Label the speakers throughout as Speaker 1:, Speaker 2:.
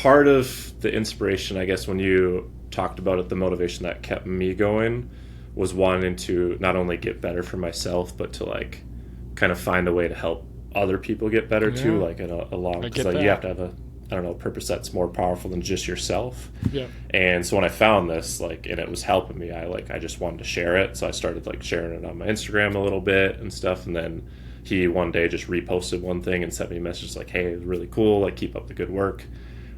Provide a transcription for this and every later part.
Speaker 1: part of the inspiration, I guess, when you talked about it, the motivation that kept me going was wanting to not only get better for myself, but to like kind of find a way to help other people get better too, like along, because like, you have to have a purpose that's more powerful than just yourself.
Speaker 2: Yeah.
Speaker 1: And so when I found this, like, and it was helping me, I just wanted to share it. So I started like sharing it on my Instagram a little bit and stuff. And then he one day just reposted one thing and sent me a message like, hey, it's really cool, like keep up the good work.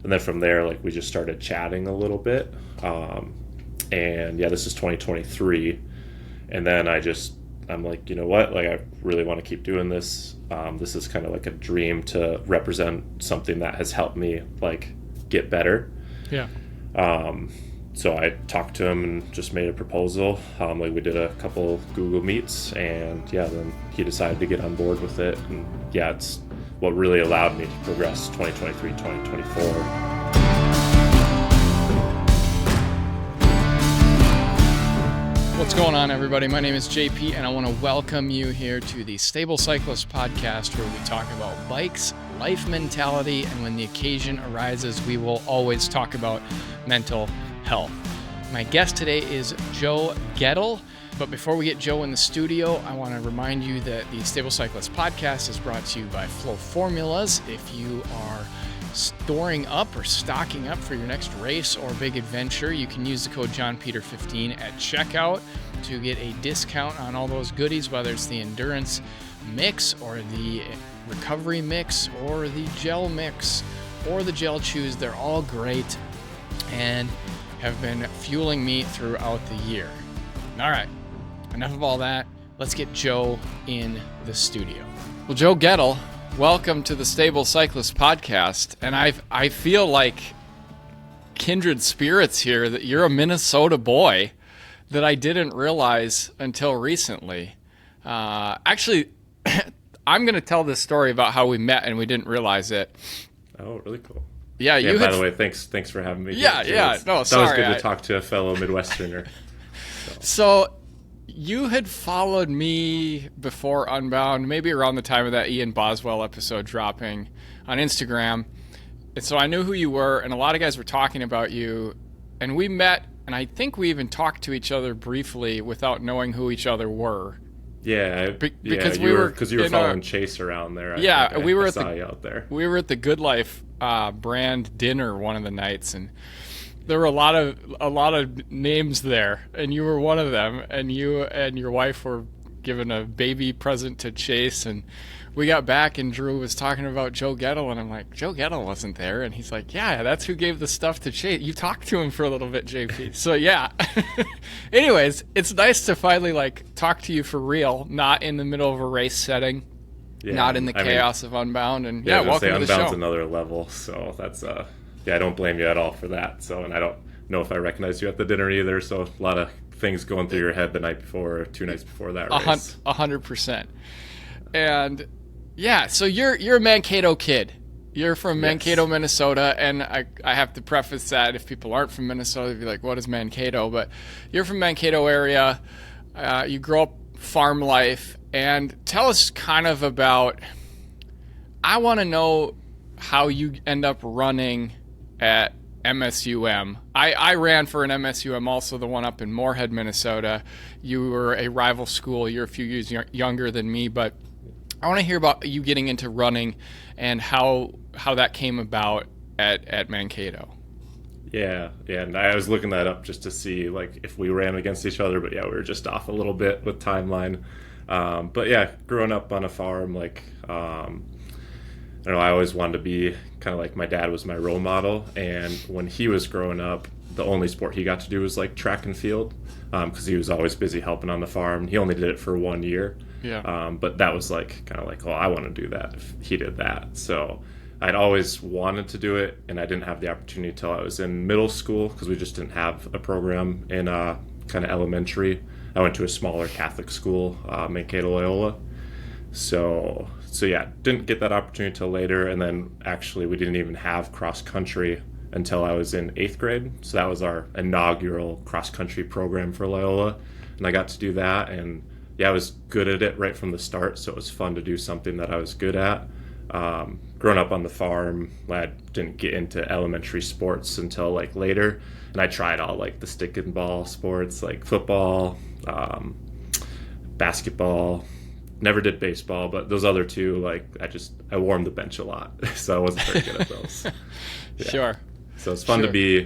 Speaker 1: And then from there, like we just started chatting a little bit. And yeah, this is 2023. And then I'm like, you know what, like I really want to keep doing this. This is kind of like a dream to represent something that has helped me like get better.
Speaker 2: Yeah.
Speaker 1: So I talked to him and just made a proposal. Like we did a couple Google Meets, and yeah, then he decided to get on board with it. And yeah, it's what really allowed me to progress 2023, 2024.
Speaker 2: What's going on, everybody? My name is JP, and I want to welcome you here to the Stable Cyclist podcast, where we talk about bikes, life mentality, and when the occasion arises, we will always talk about mental health. My guest today is Joe Goettl, but before we get Joe in the studio, I want to remind you that the Stable Cyclist podcast is brought to you by Flow Formulas. If you are storing up or stocking up for your next race or big adventure, you can use the code JohnPeter15 at checkout to get a discount on all those goodies, whether it's the endurance mix or the recovery mix or the gel mix or the gel chews. They're all great and have been fueling me throughout the year. All right, enough of all that. Let's get Joe in the studio. Well, Joe Goettl, welcome to the Stable Cyclist podcast. And I feel like kindred spirits here, that you're a Minnesota boy that I didn't realize until recently. Actually, I'm going to tell this story about how we met and we didn't realize it.
Speaker 1: Oh, really cool.
Speaker 2: Yeah,
Speaker 1: you by the way, thanks for having me.
Speaker 2: Yeah. No, sorry.
Speaker 1: That was good to talk to a fellow Midwesterner.
Speaker 2: So you had followed me before Unbound, maybe around the time of that Ian Boswell episode dropping on Instagram. And so I knew who you were, and a lot of guys were talking about you. And we met, and I think we even talked to each other briefly without knowing who each other were.
Speaker 1: Yeah,
Speaker 2: because
Speaker 1: you were following Chase around there.
Speaker 2: We were
Speaker 1: saw you out there.
Speaker 2: We were at the Good Life brand dinner one of the nights, and there were a lot of names there, and you were one of them. And you and your wife were giving a baby present to Chase, and we got back, and Drew was talking about Joe Goettl, and I'm like, Joe Goettl wasn't there, and he's like, yeah, that's who gave the stuff to Chase. You talked to him for a little bit, JP. So yeah. Anyways, it's nice to finally like talk to you for real, not in the middle of a race setting, not in the chaos of Unbound. And welcome to the show.
Speaker 1: Unbound's another level, so that's I don't blame you at all for that. So, and I don't know if I recognized you at the dinner either. So a lot of things going through your head the night before or 2 nights before that race.
Speaker 2: 100%. And yeah, so you're a Mankato kid. You're from Mankato, Minnesota, and I have to preface that if people aren't from Minnesota, they'd be like, what is Mankato? But you're from Mankato area. You grew up farm life, and tell us kind of about, I want to know how you end up running at MSUM. I ran for an MSUM, also the one up in Moorhead, Minnesota. You were a rival school. You're a few years younger than me, but I want to hear about you getting into running and how that came about at Mankato.
Speaker 1: Yeah, and I was looking that up just to see like if we ran against each other, but yeah, we were just off a little bit with timeline. But yeah, growing up on a farm, like I don't know, I always wanted to be kind of like my dad was my role model, and when he was growing up, the only sport he got to do was like track and field, because he was always busy helping on the farm. He only did it for 1 year.
Speaker 2: Yeah.
Speaker 1: But that was like kind of like, oh, I want to do that if he did that. So I'd always wanted to do it, and I didn't have the opportunity until I was in middle school, because we just didn't have a program in kind of elementary. I went to a smaller Catholic school, Mankato Loyola. So yeah, didn't get that opportunity until later. And then actually we didn't even have cross country until I was in 8th grade. So that was our inaugural cross country program for Loyola. And I got to do that, and yeah, I was good at it right from the start. So it was fun to do something that I was good at. growing up on the farm, I didn't get into elementary sports until like later. And I tried all like the stick and ball sports, like football, basketball. Never did baseball, but those other two, like I warmed the bench a lot, so I wasn't very good at those. Yeah.
Speaker 2: Sure.
Speaker 1: So it's fun to be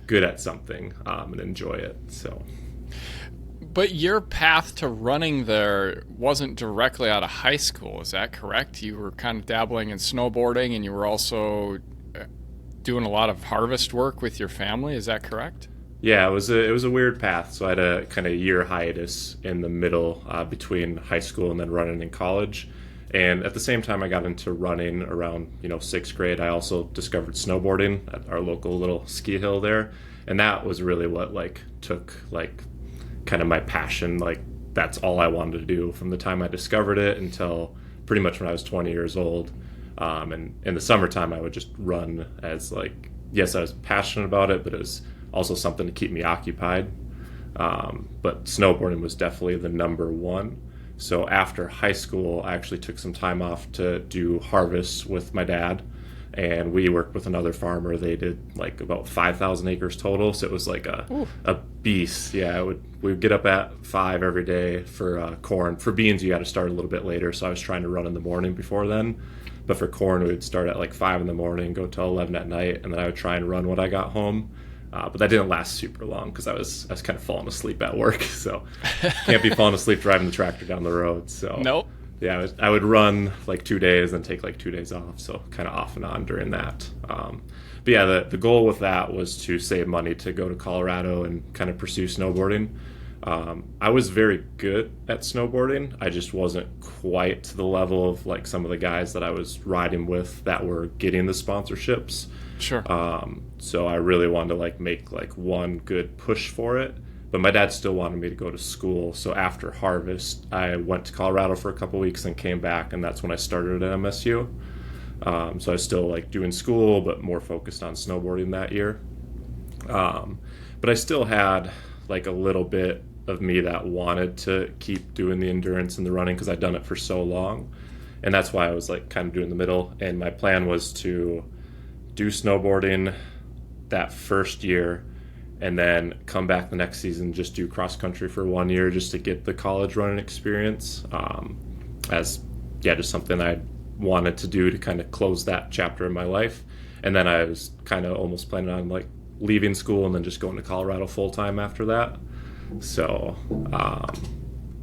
Speaker 1: good at something and enjoy it. So.
Speaker 2: But your path to running there wasn't directly out of high school, is that correct? You were kind of dabbling in snowboarding, and you were also doing a lot of harvest work with your family, is that correct?
Speaker 1: Yeah, it was a weird path. So I had a kind of year hiatus in the middle between high school and then running in college. And at the same time I got into running around, sixth grade, I also discovered snowboarding at our local little ski hill there. And that was really what like took like kind of my passion. Like that's all I wanted to do from the time I discovered it until pretty much when I was 20 years old. And in the summertime I would just run as like, yes, I was passionate about it, but it was also something to keep me occupied. But snowboarding was definitely the number one. So after high school, I actually took some time off to do harvests with my dad, and we worked with another farmer. They did like about 5,000 acres total, so it was like a beast. Yeah, we would get up at 5 every day for corn. For beans, you got to start a little bit later, so I was trying to run in the morning before then. But for corn, we would start at like 5 in the morning, go till 11 at night, and then I would try and run when I got home. But that didn't last super long because I was kind of falling asleep at work. So can't be falling asleep driving the tractor down the road. So
Speaker 2: nope.
Speaker 1: Yeah, I would run like 2 days and take like 2 days off. So kind of off and on during that. But yeah, the goal with that was to save money to go to Colorado and kind of pursue snowboarding. I was very good at snowboarding. I just wasn't quite to the level of like some of the guys that I was riding with that were getting the sponsorships.
Speaker 2: Sure.
Speaker 1: So I really wanted to like make like one good push for it, but my dad still wanted me to go to school. So after harvest, I went to Colorado for a couple weeks and came back, and that's when I started at MSU. So I was still like doing school, but more focused on snowboarding that year. But I still had like a little bit of me that wanted to keep doing the endurance and the running because I'd done it for so long. And that's why I was like kind of doing the middle. And my plan was to do snowboarding that first year and then come back the next season, just do cross country for 1 year just to get the college running experience just something I wanted to do to kind of close that chapter in my life. And then I was kind of almost planning on like leaving school and then just going to Colorado full time after that. So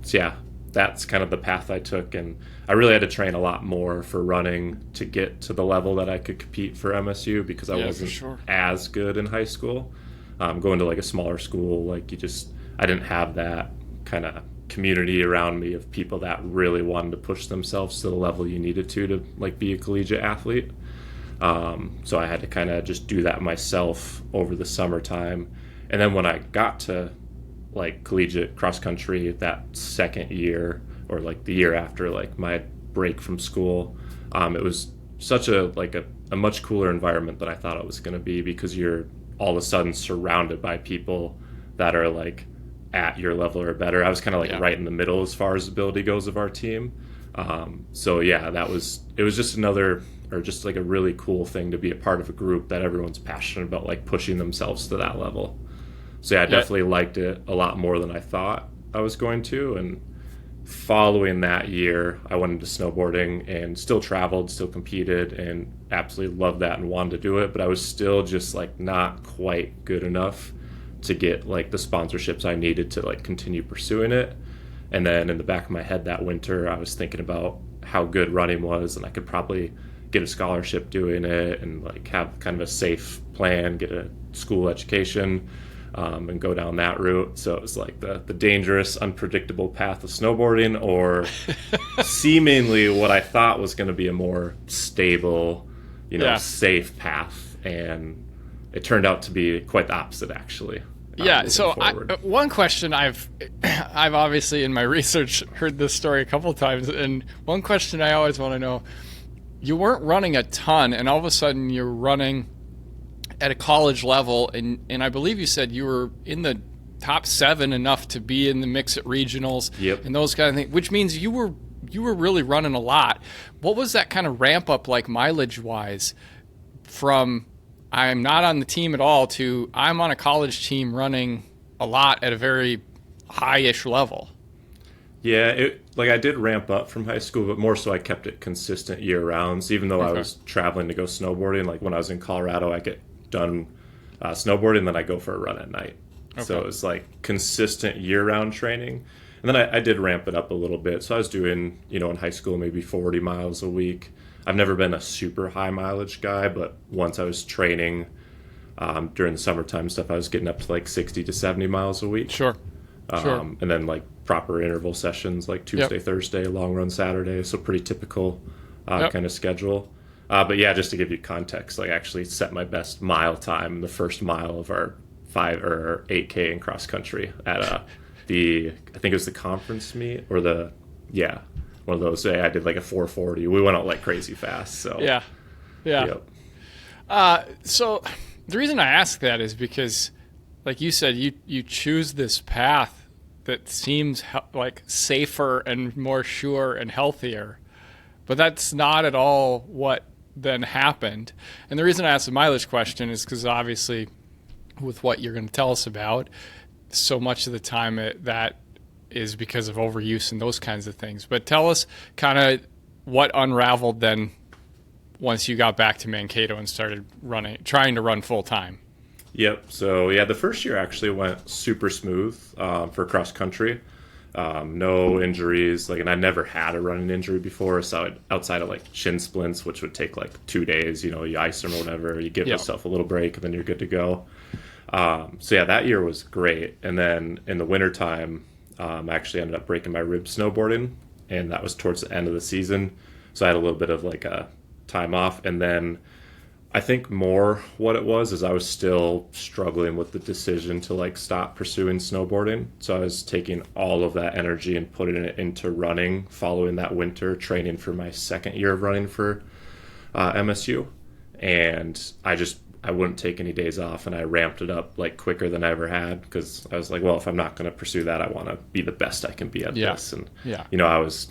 Speaker 1: yeah, that's kind of the path I took, and I really had to train a lot more for running to get to the level that I could compete for MSU because I wasn't as good in high school. Going to like a smaller school, like I didn't have that kind of community around me of people that really wanted to push themselves to the level you needed to like be a collegiate athlete. So I had to kind of just do that myself over the summertime. And then when I got to like collegiate cross country that second year, or like the year after like my break from school, it was such a much cooler environment than I thought it was going to be, because you're all of a sudden surrounded by people that are like at your level or better. I was kind of like right in the middle as far as ability goes of our team. So yeah, it was just just like a really cool thing to be a part of a group that everyone's passionate about like pushing themselves to that level. So yeah, I definitely liked it a lot more than I thought I was going to. And following that year, I went into snowboarding and still traveled, still competed, and absolutely loved that and wanted to do it. But I was still just like not quite good enough to get like the sponsorships I needed to like continue pursuing it. And then in the back of my head that winter, I was thinking about how good running was, and I could probably get a scholarship doing it and like have kind of a safe plan, get a school education, and go down that route. So it was like the dangerous, unpredictable path of snowboarding, or seemingly what I thought was going to be a more stable, safe path. And it turned out to be quite the opposite, actually.
Speaker 2: Yeah. So one question I've obviously in my research heard this story a couple of times, and one question I always want to know: you weren't running a ton, and all of a sudden you're running at a college level, and I believe you said you were in the top 7 enough to be in the mix at regionals, and those kind of things, which means you were you were really running a lot. What was that kind of ramp up like mileage wise from I'm not on the team at all to I'm on a college team running a lot at a very high-ish level?
Speaker 1: Yeah, I did ramp up from high school, but more so I kept it consistent year round. So even though I
Speaker 2: Okay.
Speaker 1: was traveling to go snowboarding, like when I was in Colorado, I get done snowboarding, then I go for a run at night. So
Speaker 2: Okay.
Speaker 1: it was like consistent year round training. And then I did ramp it up a little bit. So I was doing, in high school, maybe 40 miles a week. I've never been a super high mileage guy, but once I was training during the summertime stuff, I was getting up to like 60 to 70 miles a week.
Speaker 2: Sure. Sure.
Speaker 1: And then like proper interval sessions like Tuesday,
Speaker 2: Yep.
Speaker 1: Thursday, long run Saturday. So pretty typical
Speaker 2: Yep.
Speaker 1: kind of schedule. But yeah, just to give you context, like I actually set my best mile time the first mile of our 5 or 8K in cross country at I think it was the conference meet or one of those. I did like a 440. We went out like crazy fast. So
Speaker 2: Yeah. Yeah.
Speaker 1: yep.
Speaker 2: So the reason I ask that is because, like you said, you choose this path that seems like safer and more sure and healthier, but that's not at all what then happened. And the reason I asked the mileage question is because obviously with what you're going to tell us about, so much of the time that is because of overuse and those kinds of things. But tell us kind of what unraveled then once you got back to Mankato and started trying to run full time.
Speaker 1: Yep. So yeah, the first year actually went super smooth for cross country. No injuries. And I never had a running injury before. So outside of like shin splints, which would take like 2 days, you ice them or whatever, you give
Speaker 2: Yep.
Speaker 1: yourself a little break and then you're good to go. So yeah, that year was great. And then in the wintertime, I actually ended up breaking my ribs snowboarding, and that was towards the end of the season. So I had a little bit of like a time off, and then I think more what it was is I was still struggling with the decision to like stop pursuing snowboarding. So I was taking all of that energy and putting it into running following that winter, training for my second year of running for MSU. And I wouldn't take any days off, and I ramped it up like quicker than I ever had because I was like, well, if I'm not going to pursue that, I want to be the best I can be at this. And,
Speaker 2: Yeah.
Speaker 1: I was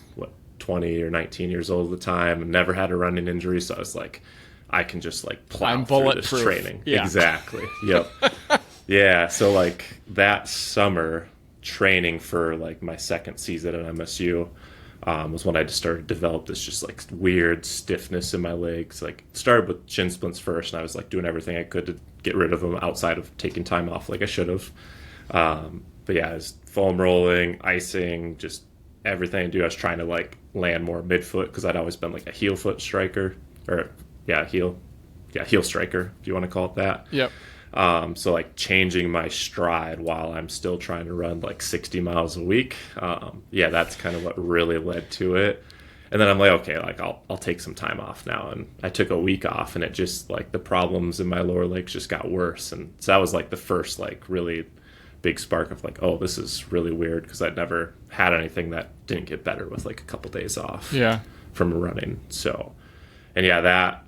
Speaker 1: 20 or 19 years old at the time and never had a running injury. So I was like, I can just like plow
Speaker 2: I'm
Speaker 1: through this
Speaker 2: bulletproof.
Speaker 1: training.
Speaker 2: Yeah.
Speaker 1: Exactly. Yep. Yeah. So like that summer training for like my second season at MSU was when I just started to develop this just like weird stiffness in my legs. Like started with shin splints first, and I was like doing everything I could to get rid of them outside of taking time off like I should have. But yeah, I was foam rolling, icing, just everything I do. I was trying to like land more midfoot because I'd always been like a heel foot striker, or heel striker, if you want to call it that.
Speaker 2: Yep.
Speaker 1: So like changing my stride while I'm still trying to run like 60 miles a week. That's kind of what really led to it. And then I'm like, okay, like I'll take some time off now. And I took a week off, and it just like the problems in my lower legs just got worse. And so that was like the first like really big spark of like, oh, this is really weird, because I'd never had anything that didn't get better with like a couple days off from running. So, and yeah, that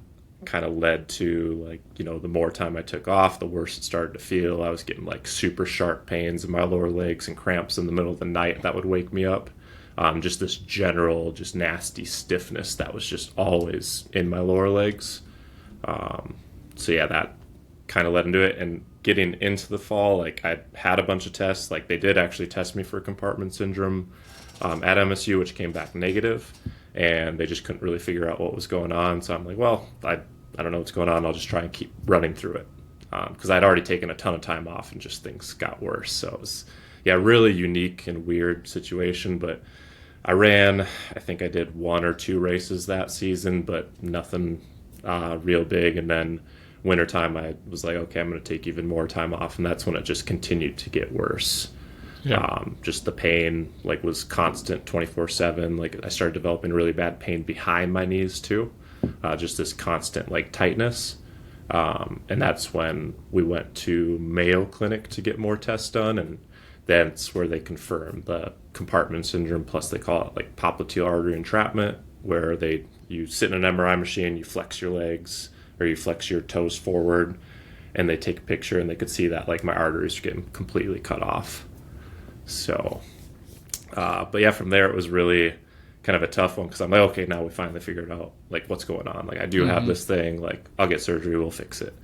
Speaker 1: kind of led to like, the more time I took off, the worse it started to feel. I was getting like super sharp pains in my lower legs and cramps in the middle of the night that would wake me up. Just this general, just nasty stiffness that was just always in my lower legs. So yeah, that kind of led into it. And getting into the fall, like I had a bunch of tests. Like they did actually test me for compartment syndrome at MSU, which came back negative, and they just couldn't really figure out what was going on. So I'm like, well, I don't know what's going on. I'll just try and keep running through it, because I'd already taken a ton of time off and just things got worse. So it was, really unique and weird situation. But I think I did 1 or 2 races that season, but nothing real big. And then wintertime, I was like, okay, I'm going to take even more time off. And that's when it just continued to get worse.
Speaker 2: Yeah.
Speaker 1: Just the pain like was constant 24/7. Like I started developing really bad pain behind my knees too. Just this constant like tightness. And that's when we went to Mayo Clinic to get more tests done. And that's where they confirmed the compartment syndrome. Plus they call it like popliteal artery entrapment, where you sit in an MRI machine, you flex your legs or you flex your toes forward, and they take a picture, and they could see that like my arteries are getting completely cut off. So, but yeah, from there it was really kind of a tough one because I'm like, okay, now we finally figured out like what's going on. Like I do have this thing, like I'll get surgery, we'll fix it.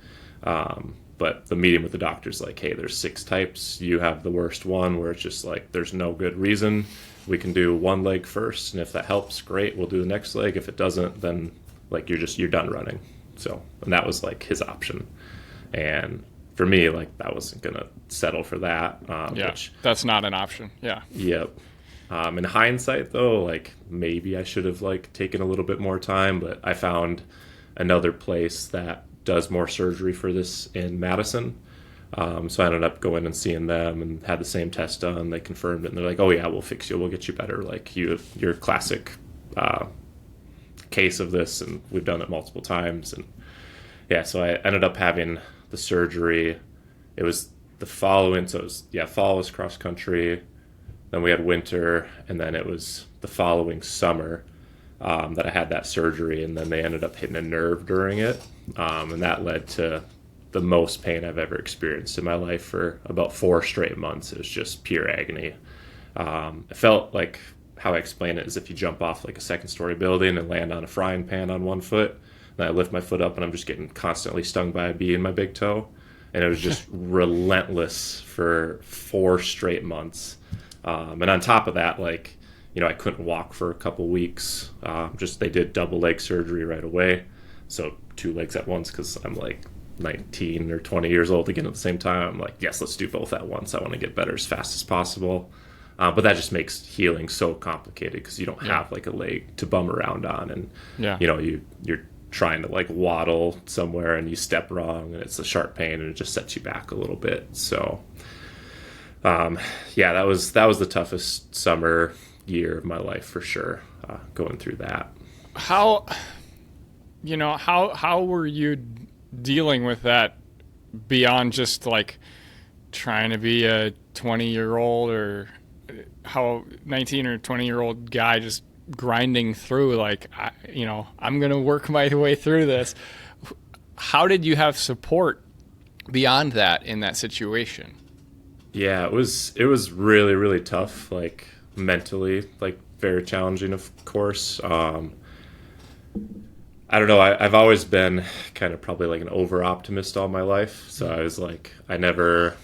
Speaker 1: But the meeting with the doctor's like, hey, there's 6 types. You have the worst one where it's just like, there's no good reason. We can do one leg first. And if that helps, great. We'll do the next leg. If it doesn't, then like, you're done running. So, and that was like his option. And for me, like that wasn't going to settle for that.
Speaker 2: That's not an option. Yeah.
Speaker 1: Yep. In hindsight though, like maybe I should have like taken a little bit more time, but I found another place that does more surgery for this in Madison. So I ended up going and seeing them and had the same test done. They confirmed it and they're like, oh yeah, we'll fix you. We'll get you better. Like your classic case of this, and we've done it multiple times. And yeah, so I ended up having the surgery. It was the following, so it was, fall was cross country. Then we had winter, and then it was the following summer that I had that surgery, and then they ended up hitting a nerve during it. And that led to the most pain I've ever experienced in my life for about 4 straight months. It was just pure agony. It felt like, how I explain it is if you jump off like a 2nd-story building and land on a frying pan on one foot, then I lift my foot up and I'm just getting constantly stung by a bee in my big toe. And it was just relentless for 4 straight months. And on top of that, like, I couldn't walk for a couple weeks. They did double leg surgery right away. So 2 legs at once, because I'm like 19 or 20 years old again at the same time. I'm like, yes, let's do both at once. I want to get better as fast as possible. But that just makes healing so complicated because you don't have like a leg to bum around on. And, you're trying to like waddle somewhere and you step wrong and it's a sharp pain and it just sets you back a little bit. So, that was the toughest summer year of my life for sure, going through that.
Speaker 2: How were you dealing with that beyond just like trying to be a 20-year-old or how 19 or 20-year-old guy just grinding through like, I'm going to work my way through this. How did you have support beyond that in that situation?
Speaker 1: Yeah, it was really, really tough, like mentally, like very challenging, of course. I don't know. I've always been kind of probably like an over-optimist all my life. So I was like, I never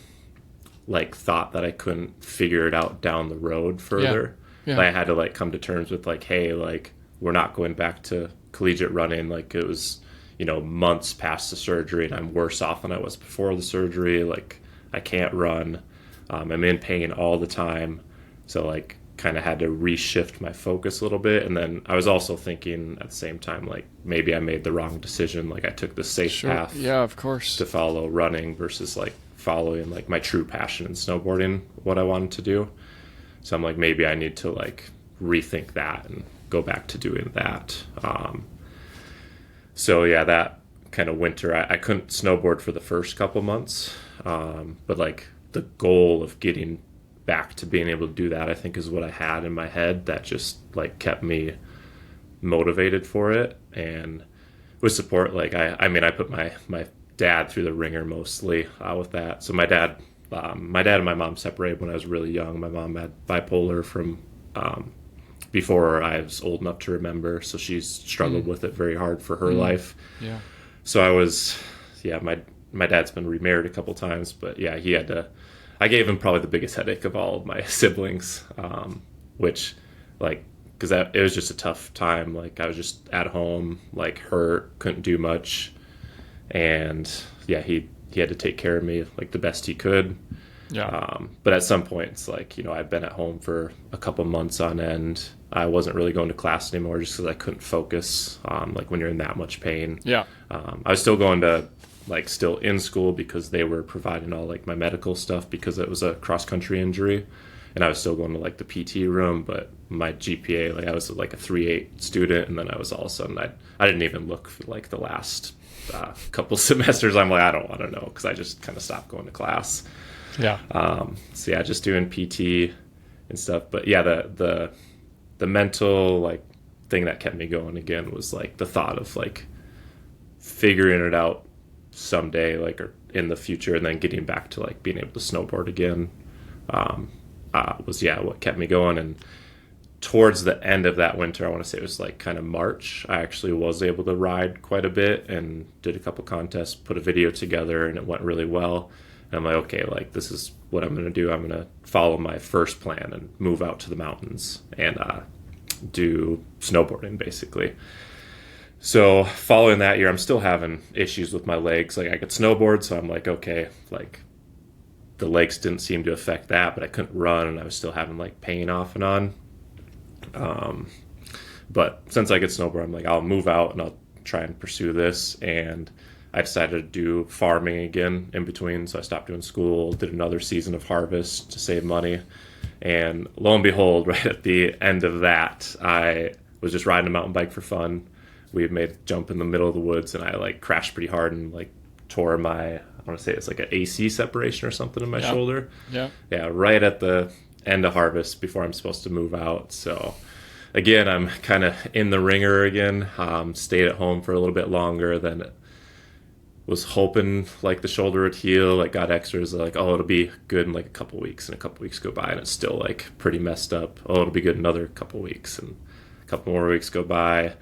Speaker 1: like thought that I couldn't figure it out down the road further. Yeah. Like, I had to like come to terms with like, hey, like we're not going back to collegiate running. Like it was, months past the surgery and I'm worse off than I was before the surgery. Like I can't run. I'm in pain all the time. So like kind of had to reshift my focus a little bit. And then I was also thinking at the same time, like maybe I made the wrong decision. Like I took the safe path,
Speaker 2: of course,
Speaker 1: to follow running versus like following like my true passion in snowboarding, what I wanted to do. So I'm like, maybe I need to like rethink that and go back to doing that. That kind of winter, I couldn't snowboard for the first couple months. But like the goal of getting back to being able to do that, I think is what I had in my head that just like kept me motivated for it. And with support, like I put my dad through the ringer mostly with that. So my dad and my mom separated when I was really young. My mom had bipolar from before I was old enough to remember, so she's struggled with it very hard for her life. Yeah. So I was, my dad's been remarried a couple times, but he had to. I gave him probably the biggest headache of all of my siblings, which, like, because it was just a tough time. Like, I was just at home, like, hurt, couldn't do much. And, he had to take care of me, like, the best he could. Yeah. But at some point, it's like, I've been at home for a couple months on end. I wasn't really going to class anymore just because I couldn't focus, like, when you're in that much pain. Yeah. I was still going to, like, still in school because they were providing all like my medical stuff because it was a cross country injury, and I was still going to like the PT room, but my GPA, like I was like a 3.8 student, and then I was all of a sudden I didn't even look for like the last couple semesters. I'm like, I don't want to know, because I just kind of stopped going to class. Just doing PT and stuff. But the mental like thing that kept me going again was like the thought of like figuring it out someday, like, or in the future, and then getting back to like being able to snowboard again was what kept me going. And towards the end of that winter, I want to say it was like kind of March, I actually was able to ride quite a bit and did a couple contests, put a video together, and it went really well. And I'm like, okay, like this is what I'm going to do. I'm going to follow my first plan and move out to the mountains and do snowboarding, basically. So following that year, I'm still having issues with my legs. Like I could snowboard, so I'm like, okay, like the legs didn't seem to affect that, but I couldn't run, and I was still having like pain off and on. But since I could snowboard, I'm like, I'll move out and I'll try and pursue this. And I decided to do farming again in between. So I stopped doing school, did another season of harvest to save money. And lo and behold, right at the end of that, I was just riding a mountain bike for fun. We had made a jump in the middle of the woods, and I like crashed pretty hard and like tore my, I want to say it's like an AC separation or something in my shoulder. Yeah, right at the end of harvest before I'm supposed to move out. So again, I'm kind of in the ringer again. Stayed at home for a little bit longer than was hoping like the shoulder would heal. Like got x-rays, like, oh, it'll be good in like a couple weeks, and a couple weeks go by and it's still like pretty messed up. Oh, it'll be good another couple weeks, and a couple more weeks go by.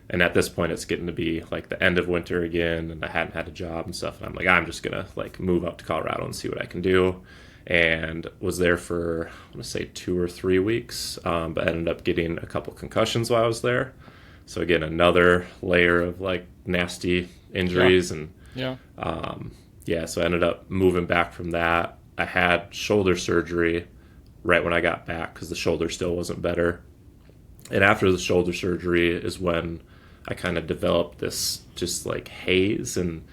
Speaker 1: And at this point, it's getting to be like the end of winter again, and I hadn't had a job and stuff. And I'm like, I'm just gonna like move out to Colorado and see what I can do. And was there for, I want to say 2 or 3 weeks, but ended up getting a couple concussions while I was there. So again, another layer of like nasty injuries. So I ended up moving back from that. I had shoulder surgery right when I got back because the shoulder still wasn't better. And after the shoulder surgery is when I kind of developed this just like haze. And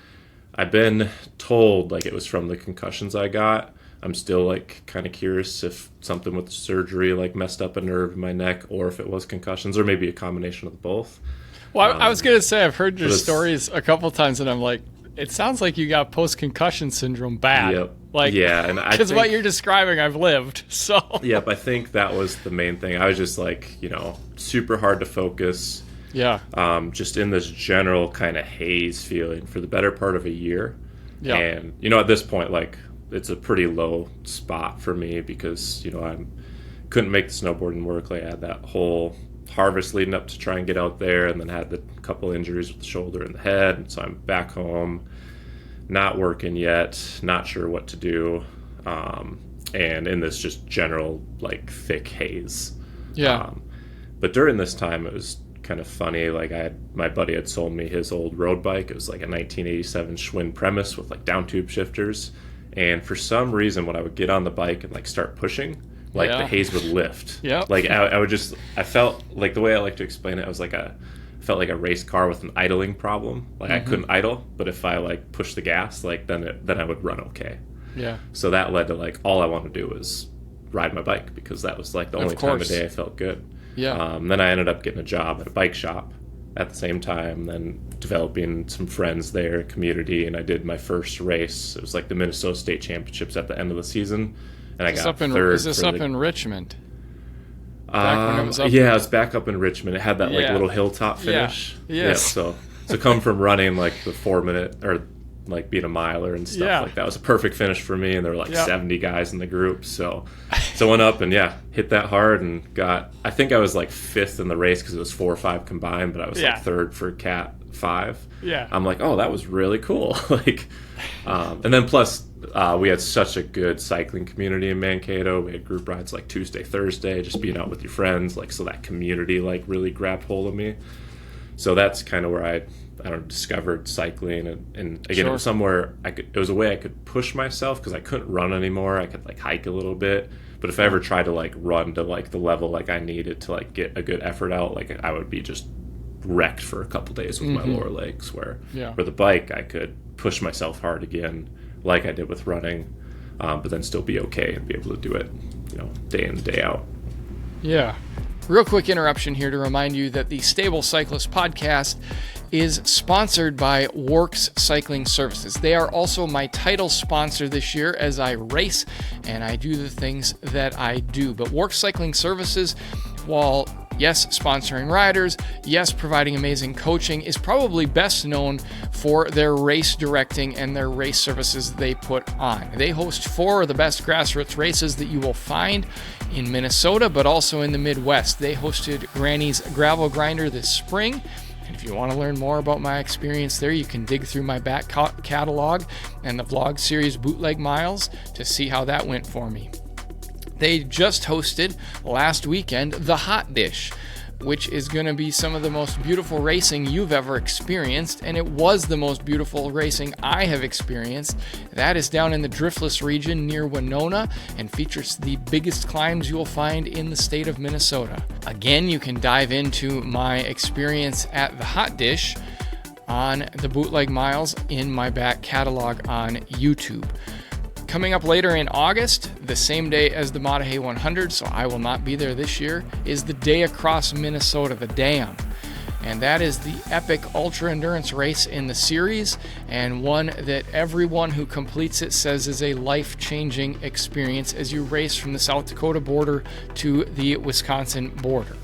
Speaker 1: I've been told like it was from the concussions I got. I'm still like kind of curious if something with the surgery like messed up a nerve in my neck, or if it was concussions, or maybe a combination of both.
Speaker 2: Well, I was going to say, I've heard your stories a couple times, and I'm like, it sounds like you got post-concussion syndrome bad.
Speaker 1: Yep.
Speaker 2: Like, yeah, and because what you're describing, I've lived. So.
Speaker 1: Yep, I think that was the main thing. I was just like, super hard to focus.
Speaker 2: Yeah.
Speaker 1: Just in this general kind of haze feeling for the better part of a year. Yeah. And at this point, like, it's a pretty low spot for me because I couldn't make the snowboarding work. Like I had that whole harvest leading up to try and get out there, and then had the couple injuries with the shoulder and the head, and so I'm back home, not working yet, not sure what to do, and in this just general like thick haze. But during this time, it was kind of funny. Like my buddy had sold me his old road bike. It was like a 1987 Schwinn Premise with like down tube shifters. And for some reason, when I would get on the bike and like start pushing, like the haze would lift. Yeah. Like I felt like, the way I like to explain it, I felt like a race car with an idling problem. Like I couldn't idle, but if I like pushed the gas, like then I would run okay. Yeah. So that led to like all I wanted to do was ride my bike, because that was like the only time of day I felt good. Yeah. Then I ended up getting a job at a bike shop at the same time, then developing some friends there, community, and I did my first race. It was like the Minnesota State Championships at the end of the season, and I got third.
Speaker 2: Is this up in Richmond?
Speaker 1: Yeah, it's back up in Richmond. It had that like little hilltop finish. Yeah. Yes. Yeah, so come from running like the 4 minute or like being a miler and stuff like that was a perfect finish for me, and there were like 70 guys in the group. So went up and hit that hard and I think I was like 5th in the race because it was 4 or 5 combined, but I was like 3rd for Cat 5. Yeah. I'm like, oh, that was really cool. Like, and then plus we had such a good cycling community in Mankato. We had group rides like Tuesday, Thursday, just being out with your friends. Like, so that community like really grabbed hold of me. So that's kind of where I discovered cycling, and again, it was somewhere it was a way I could push myself because I couldn't run anymore. I could like hike a little bit, but if I ever tried to like run to like the level like I needed to like get a good effort out, like I would be just wrecked for a couple days with my lower legs. Where the bike, I could push myself hard again, like I did with running, but then still be okay and be able to do it, day in, day out.
Speaker 2: Yeah. Real quick interruption here to remind you that the Stable Cyclist podcast is sponsored by Works Cycling Services. They are also my title sponsor this year as I race and I do the things that I do. But Works Cycling Services, while yes, sponsoring riders, yes, providing amazing coaching, is probably best known for their race directing and their race services they put on. They host 4 of the best grassroots races that you will find in Minnesota, but also in the Midwest. They hosted Granny's Gravel Grinder this spring. And if you want to learn more about my experience there, you can dig through my back catalog and the vlog series Bootleg Miles to see how that went for me. They just hosted last weekend the Hot Dish, which is going to be some of the most beautiful racing you've ever experienced, and it was the most beautiful racing I have experienced. That is down in the Driftless region near Winona and features the biggest climbs you will find in the state of Minnesota. Again, you can dive into my experience at the Hot Dish on the Bootleg Miles in my back catalog on YouTube. Coming up later in August, the same day as the Mattahay 100, so I will not be there this year, is the Day Across Minnesota, the Dam. And that is the epic ultra endurance race in the series, and one that everyone who completes it says is a life-changing experience as you race from the South Dakota border to the Wisconsin border.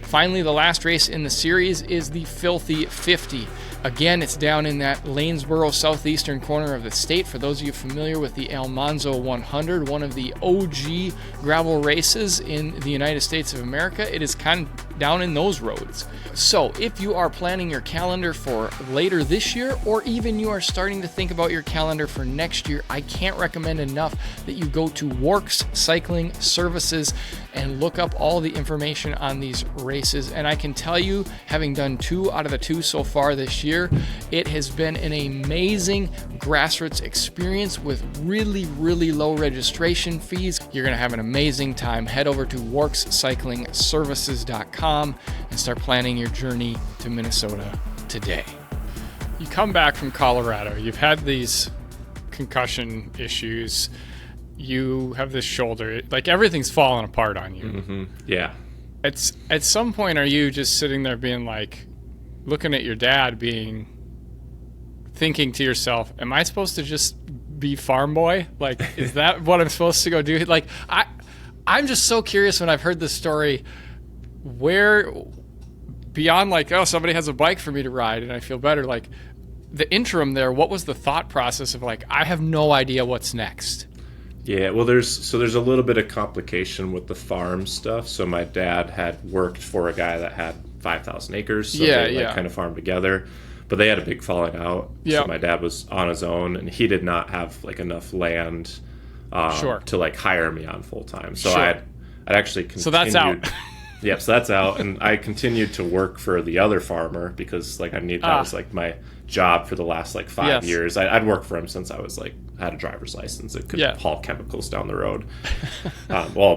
Speaker 2: Finally, the last race in the series is the Filthy 50. Again, it's down in that Lanesboro southeastern corner of the state. For those of you familiar with the Almanzo 100, one of the OG gravel races in the United States of America, it is kind of down in those roads. So if you are planning your calendar for later this year, or even you are starting to think about your calendar for next year, I can't recommend enough that you go to Works Cycling Services and look up all the information on these races. And I can tell you, having done 2 out of the 2 so far this year, it has been an amazing grassroots experience with really, really low registration fees. You're going to have an amazing time. Head over to workscyclingservices.com and start planning your journey to Minnesota today. You come back from Colorado, you've had these concussion issues, you have this shoulder, like everything's falling apart on you.
Speaker 1: Mm-hmm. Yeah.
Speaker 2: It's at some point, are you just sitting there being like, looking at your dad, thinking to yourself, am I supposed to just be farm boy? Like, is that what I'm supposed to go do? Like, I'm just so curious when I've heard this story, where beyond like, oh, somebody has a bike for me to ride and I feel better, like the interim there, what was the thought process of like, I have no idea what's next?
Speaker 1: Yeah, well, there's a little bit of complication with the farm stuff. So my dad had worked for a guy that had 5,000 acres, so they kind of farmed together, but they had a big falling out. So my dad was on his own, and he did not have like enough land to like hire me on full time. So I'd actually continued.
Speaker 2: So that's out.
Speaker 1: Yep, so that's out, and I continued to work for the other farmer because like that was like my job for the last like 5 years. I'd worked for him since I was like had a driver's license and could haul chemicals down the road.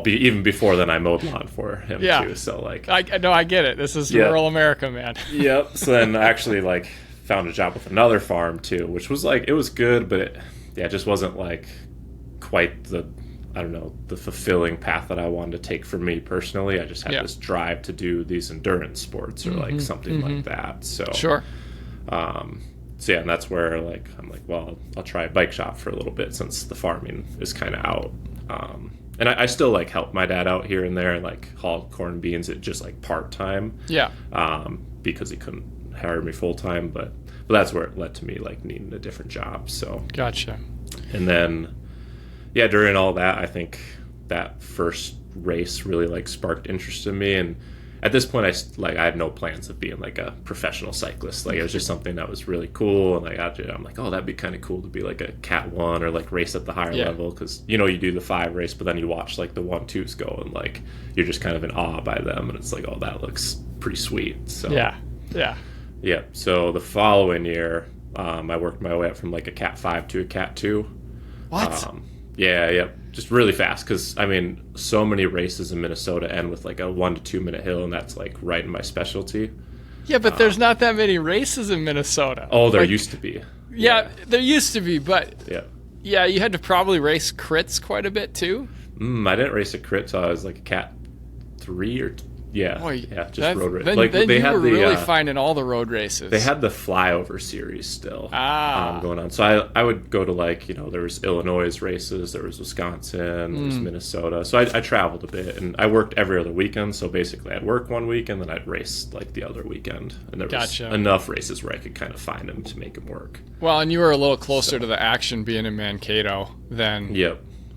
Speaker 1: Even before then, I mowed lawn for him too. So like,
Speaker 2: I get it. This is rural America, man.
Speaker 1: Yep. So then I actually like found a job with another farm too, which was like, it was good, but it just wasn't like quite the fulfilling path that I wanted to take for me personally. I just had this drive to do these endurance sports or like something like that. So and that's where like I'm like, well, I'll try a bike shop for a little bit since the farming is kind of out. And I still like help my dad out here and there and like haul corn beans at just like part time. Yeah. Because he couldn't hire me full time, but that's where it led to me like needing a different job. So
Speaker 2: gotcha.
Speaker 1: And then during all that, I think that first race really like sparked interest in me, and at this point I had no plans of being like a professional cyclist. Like it was just something that was really cool, and I'm like, oh, that'd be kind of cool to be like a Cat 1 or like race at the higher level, because you do the 5 race, but then you watch like the 1-2s go and like you're just kind of in awe by them, and it's like, oh, that looks pretty sweet. So so the following year I worked my way up from like a Cat 5 to a Cat 2.
Speaker 2: What?
Speaker 1: Just really fast, because I mean, so many races in Minnesota end with like a 1 to 2 minute hill, and that's like right in my specialty.
Speaker 2: Yeah, but there's not that many races in Minnesota.
Speaker 1: Oh, there used to be.
Speaker 2: Yeah, there used to be, but you had to probably race crits quite a bit too.
Speaker 1: I didn't race a crit till I was like a Cat 3 or Yeah,
Speaker 2: Boy,
Speaker 1: yeah, just road race.
Speaker 2: Then,
Speaker 1: Like
Speaker 2: then
Speaker 1: they
Speaker 2: you
Speaker 1: had
Speaker 2: were
Speaker 1: the
Speaker 2: really finding all the road races.
Speaker 1: they had the flyover series still
Speaker 2: Ah.
Speaker 1: going on. So I would go to, like, there was Illinois races, there was Wisconsin, there was Minnesota. So I traveled a bit, and I worked every other weekend. So basically I'd work one weekend, then I'd race like the other weekend. And there was enough races where I could kind of find them to make them work.
Speaker 2: Well, and you were a little closer to the action being in Mankato than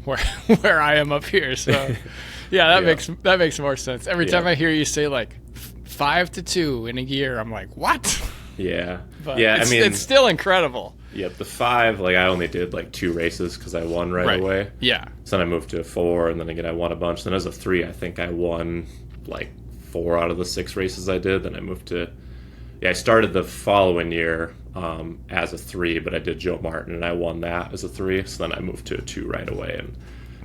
Speaker 2: where I am up here. So yeah, that makes more sense. Every time I hear you say like 5-2 in a year, I'm like, what?
Speaker 1: Yeah.
Speaker 2: But it's still incredible.
Speaker 1: Yeah, the 5, like, I only did like 2 races because I won right away.
Speaker 2: Yeah.
Speaker 1: So then I moved to a 4, and then again I won a bunch. Then as a 3, I think I won like 4 out of the 6 races I did. Then I moved to, I started the following year as a 3, but I did Joe Martin, and I won that as a 3. So then I moved to a 2 right away. And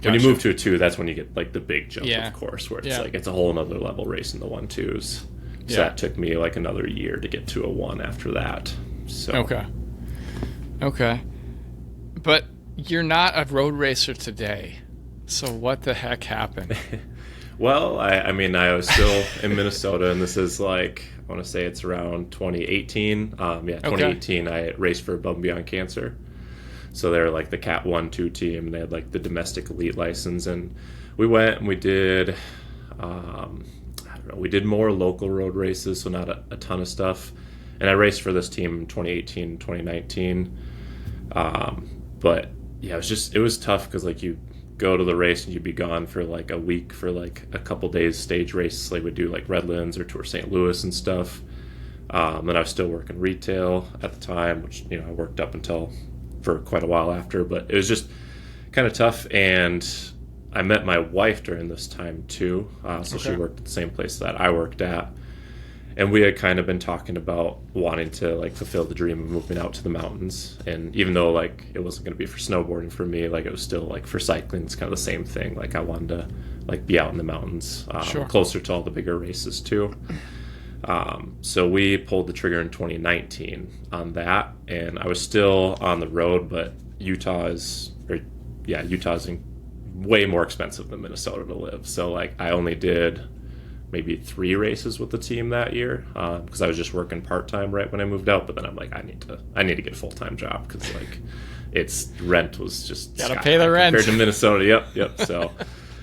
Speaker 1: when you move to a 2, that's when you get like the big jump, of course, where it's like it's a whole other level racing the 1-2s. So that took me like another year to get to a 1 after that. So
Speaker 2: Okay. But you're not a road racer today. So what the heck happened?
Speaker 1: Well, I mean, I was still in Minnesota, and this is like, I want to say it's around 2018. 2018, I raced for Above and Beyond Cancer. So they're like the Cat 1-2 team, and they had like the domestic elite license. And we went and we did, we did more local road races, so not a ton of stuff. And I raced for this team in 2018, 2019. But yeah, it was tough because like you go to the race and you'd be gone for like a week for like a couple days stage race. Like we'd do like Redlands or Tour St. Louis and stuff. And I was still working retail at the time, which, I worked up until for quite a while after, but it was just kind of tough. And I met my wife during this time too. She worked at the same place that I worked at. And we had kind of been talking about wanting to like fulfill the dream of moving out to the mountains. And even though like it wasn't going to be for snowboarding for me, like it was still like for cycling, it's kind of the same thing. Like I wanted to like be out in the mountains, closer to all the bigger races too. So we pulled the trigger in 2019 on that, and I was still on the road, but Utah's way more expensive than Minnesota to live. So like I only did maybe 3 races with the team that year because I was just working part-time right when I moved out. But then I'm like, I need to get a full-time job because like rent was just
Speaker 2: gotta pay the rent
Speaker 1: compared to Minnesota. Yep. So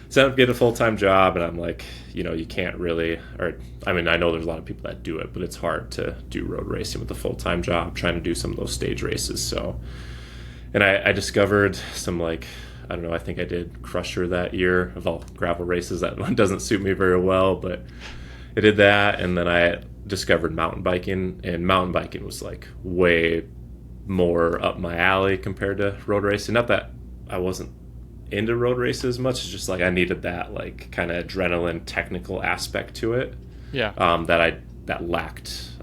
Speaker 1: ended up getting a full-time job, and I'm like, you can't really, I know there's a lot of people that do it, but it's hard to do road racing with a full-time job trying to do some of those stage races. So, and I discovered some like, I don't know, I think I did Crusher that year of all gravel races. That one doesn't suit me very well, but I did that. And then I discovered mountain biking, and mountain biking was like way more up my alley compared to road racing. Not that I wasn't into road races as much, it's just like I needed that like kind of adrenaline technical aspect to it.
Speaker 2: Yeah.
Speaker 1: That lacked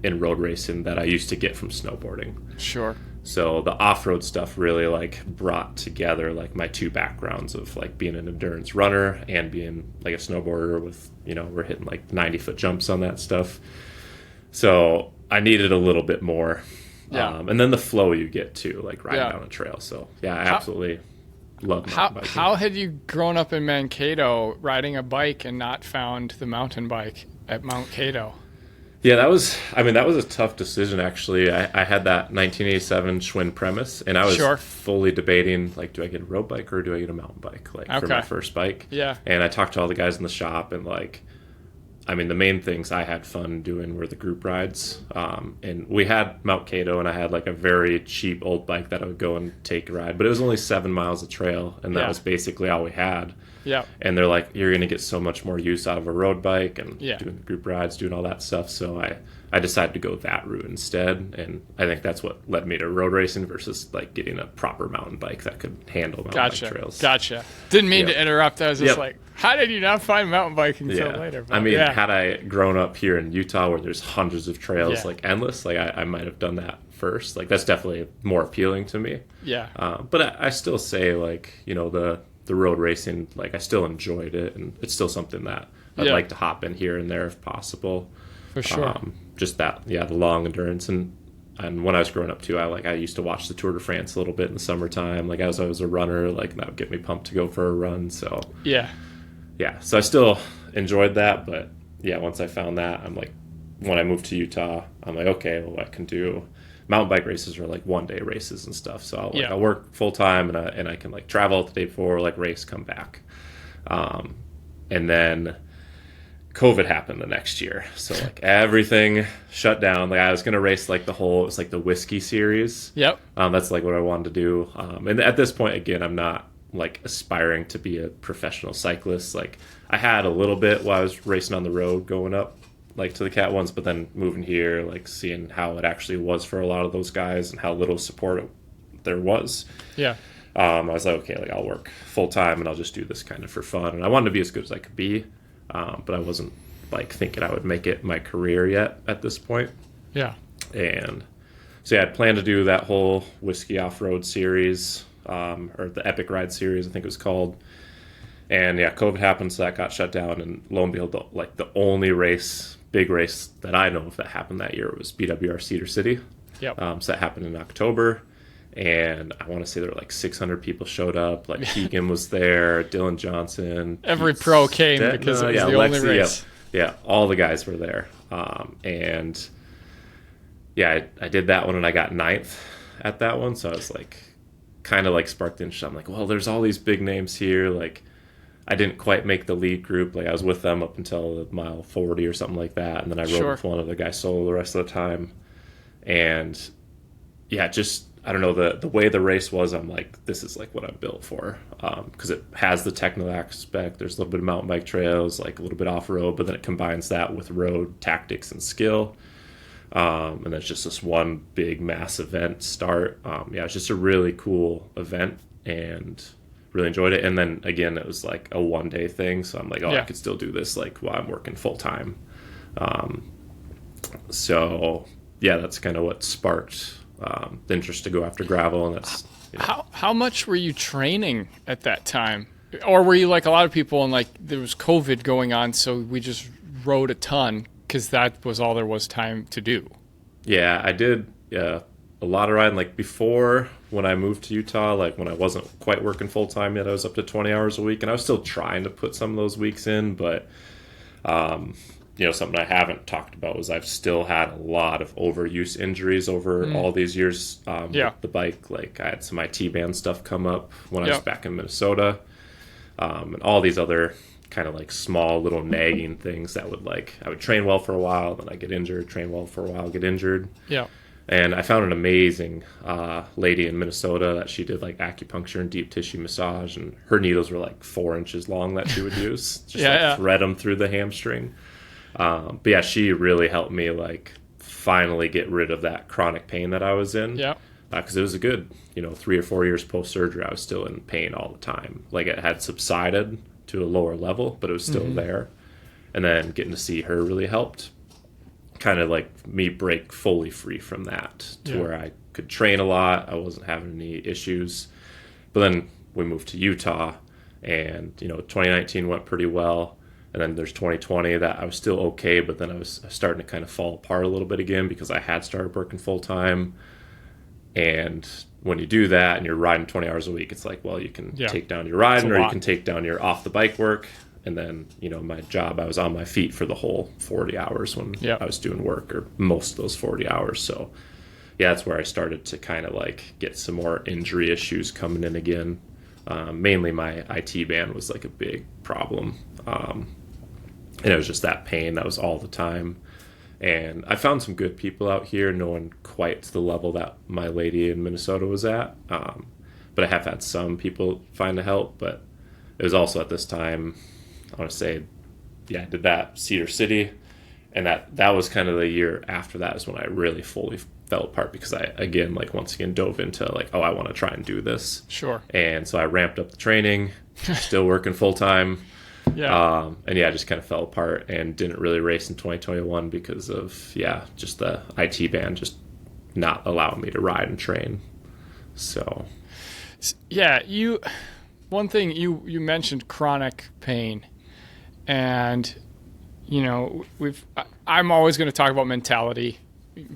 Speaker 1: in road racing that I used to get from snowboarding.
Speaker 2: Sure.
Speaker 1: So the off-road stuff really like brought together like my 2 backgrounds of like being an endurance runner and being like a snowboarder with, we're hitting like 90-foot jumps on that stuff. So I needed a little bit more.
Speaker 2: Yeah.
Speaker 1: And then the flow you get too, like riding down a trail. So yeah, I absolutely love mountain biking.
Speaker 2: How had you grown up in Mankato riding a bike and not found the mountain bike at Mount Cato?
Speaker 1: Yeah, that was a tough decision, actually. I had that 1987 Schwinn Premise, and I was fully debating, like, do I get a road bike or do I get a mountain bike, for my first bike?
Speaker 2: Yeah.
Speaker 1: And I talked to all the guys in the shop, and, like, the main things I had fun doing were the group rides. And we had Mount Cato, and I had, like, a very cheap old bike that I would go and take a ride. But it was only 7 miles of trail, and that was basically all we had.
Speaker 2: Yeah.
Speaker 1: And they're like, you're going to get so much more use out of a road bike and doing group rides, doing all that stuff. So I decided to go that route instead. And I think that's what led me to road racing versus like getting a proper mountain bike that could handle mountain bike trails.
Speaker 2: Gotcha. Didn't mean to interrupt. I was just like, how did you not find mountain biking until later? But,
Speaker 1: had I grown up here in Utah where there's hundreds of trails, like endless, like I might have done that first. Like that's definitely more appealing to me.
Speaker 2: Yeah.
Speaker 1: But I still say like, the road racing, like I still enjoyed it, and it's still something that I'd like to hop in here and there if possible.
Speaker 2: For sure.
Speaker 1: Just that, the long endurance, and when I was growing up too, I used to watch the Tour de France a little bit in the summertime. Like as I was a runner, like that would get me pumped to go for a run. So so I still enjoyed that, but yeah, once I found that, I'm like, when I moved to Utah, I'm like, okay, well, I can do mountain bike races or like 1 day races and stuff. So I'll work full time and I can like travel out the day before, like race, come back. And then COVID happened the next year. So like everything shut down. Like I was going to race like it was like the whiskey series.
Speaker 2: Yep.
Speaker 1: That's like what I wanted to do. And at this point, again, I'm not like aspiring to be a professional cyclist. Like I had a little bit while I was racing on the road going up like to the Cat ones, but then moving here, like seeing how it actually was for a lot of those guys and how little support there was.
Speaker 2: Yeah.
Speaker 1: I was like, okay, like I'll work full time and I'll just do this kind of for fun. And I wanted to be as good as I could be. But I wasn't like thinking I would make it my career yet at this point.
Speaker 2: Yeah.
Speaker 1: And so yeah, I'd planned to do that whole whiskey off-road series, or the Epic Ride series, I think it was called. And yeah, COVID happened, so that got shut down. And lo and behold, the only big race that I know of that happened that year was BWR Cedar City.
Speaker 2: Yep.
Speaker 1: So that happened in October. And I want to say there were like 600 people showed up. Like Keegan was there, Dylan Johnson.
Speaker 2: Every pro came because it was the only race.
Speaker 1: Yeah, all the guys were there. And yeah, I did that one and I got 9th at that one. So I was like, kind of like sparked the interest. I'm like, well, there's all these big names here. Like I didn't quite make the lead group. Like I was with them up until mile 40 or something like that. And then I rode with one other guy solo the rest of the time. And yeah, just... I don't know, the way the race was, I'm like, this is like what I'm built for, because it has the technical aspect. There's a little bit of mountain bike trails, like a little bit off-road, but then it combines that with road tactics and skill. And then it's just this one big mass event start. Yeah, it's just a really cool event and really enjoyed it. And then again, it was like a 1 day thing. So I'm like, I could still do this like while I'm working full time. So yeah, that's kind of what sparked the interest to go after gravel. And that's
Speaker 2: how much were you training at that time, or were you like a lot of people and like there was COVID going on, so we just rode a ton because that was all there was time to do?
Speaker 1: Yeah, I did a lot of riding. Like before, when I moved to Utah, like when I wasn't quite working full time yet, I was up to 20 hours a week, and I was still trying to put some of those weeks in, but something I haven't talked about was I've still had a lot of overuse injuries over all these years with the bike. Like I had some IT band stuff come up when I was back in Minnesota, and all these other kind of like small little nagging things that I would train well for a while, then I get injured, train well for a while, get injured.
Speaker 2: Yeah.
Speaker 1: And I found an amazing lady in Minnesota that she did like acupuncture and deep tissue massage, and her needles were like 4 inches long that she would use, just thread them through the hamstring. But yeah, she really helped me like finally get rid of that chronic pain that I was in.
Speaker 2: Yeah.
Speaker 1: Because it was a good, 3 or 4 years post surgery, I was still in pain all the time. Like it had subsided to a lower level, but it was still there. And then getting to see her really helped kind of like me break fully free from that to where I could train a lot. I wasn't having any issues. But then we moved to Utah, and 2019 went pretty well. And then there's 2020 that I was still okay, but then I was starting to kind of fall apart a little bit again because I had started working full time. And when you do that and you're riding 20 hours a week, it's like, well, you can take down your riding or you can take down your off the bike work. And then, my job, I was on my feet for the whole 40 hours when I was doing work, or most of those 40 hours. So yeah, that's where I started to kind of like get some more injury issues coming in again. Mainly my IT band was like a big problem. And it was just that pain that was all the time. And I found some good people out here, no one quite to the level that my lady in Minnesota was at. But I have had some people find the help. But it was also at this time, I want to say, I did that Cedar City. And that was kind of the year after that is when I really fully fell apart, because I, again, like once again dove into like, I want to try and do this.
Speaker 2: Sure.
Speaker 1: And so I ramped up the training, still working full time.
Speaker 2: Yeah.
Speaker 1: And I just kind of fell apart and didn't really race in 2021 because of, just the IT band just not allowing me to ride and train. So.
Speaker 2: Yeah. One thing you mentioned chronic pain, and, I'm always going to talk about mentality.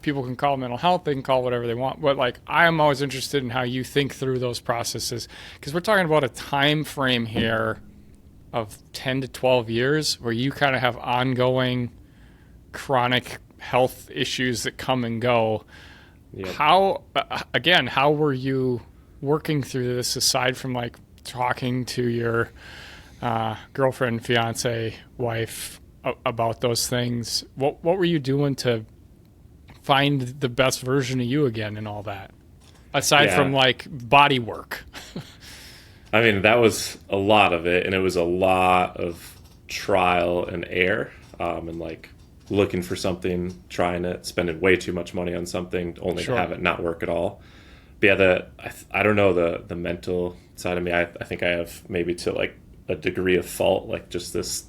Speaker 2: People can call it mental health, they can call it whatever they want, but like I'm always interested in how you think through those processes, because we're talking about a time frame here of 10 to 12 years where you kind of have ongoing chronic health issues that come and go.
Speaker 1: Yep.
Speaker 2: How were you working through this aside from like talking to your girlfriend, fiance, wife about those things? What were you doing to find the best version of you again and all that? Aside from like body work.
Speaker 1: I mean, that was a lot of it, and it was a lot of trial and error, and like looking for something, trying it, spending way too much money on something only to have it not work at all. But yeah, I don't know, the mental side of me, I think I have maybe to like a degree of fault, like just this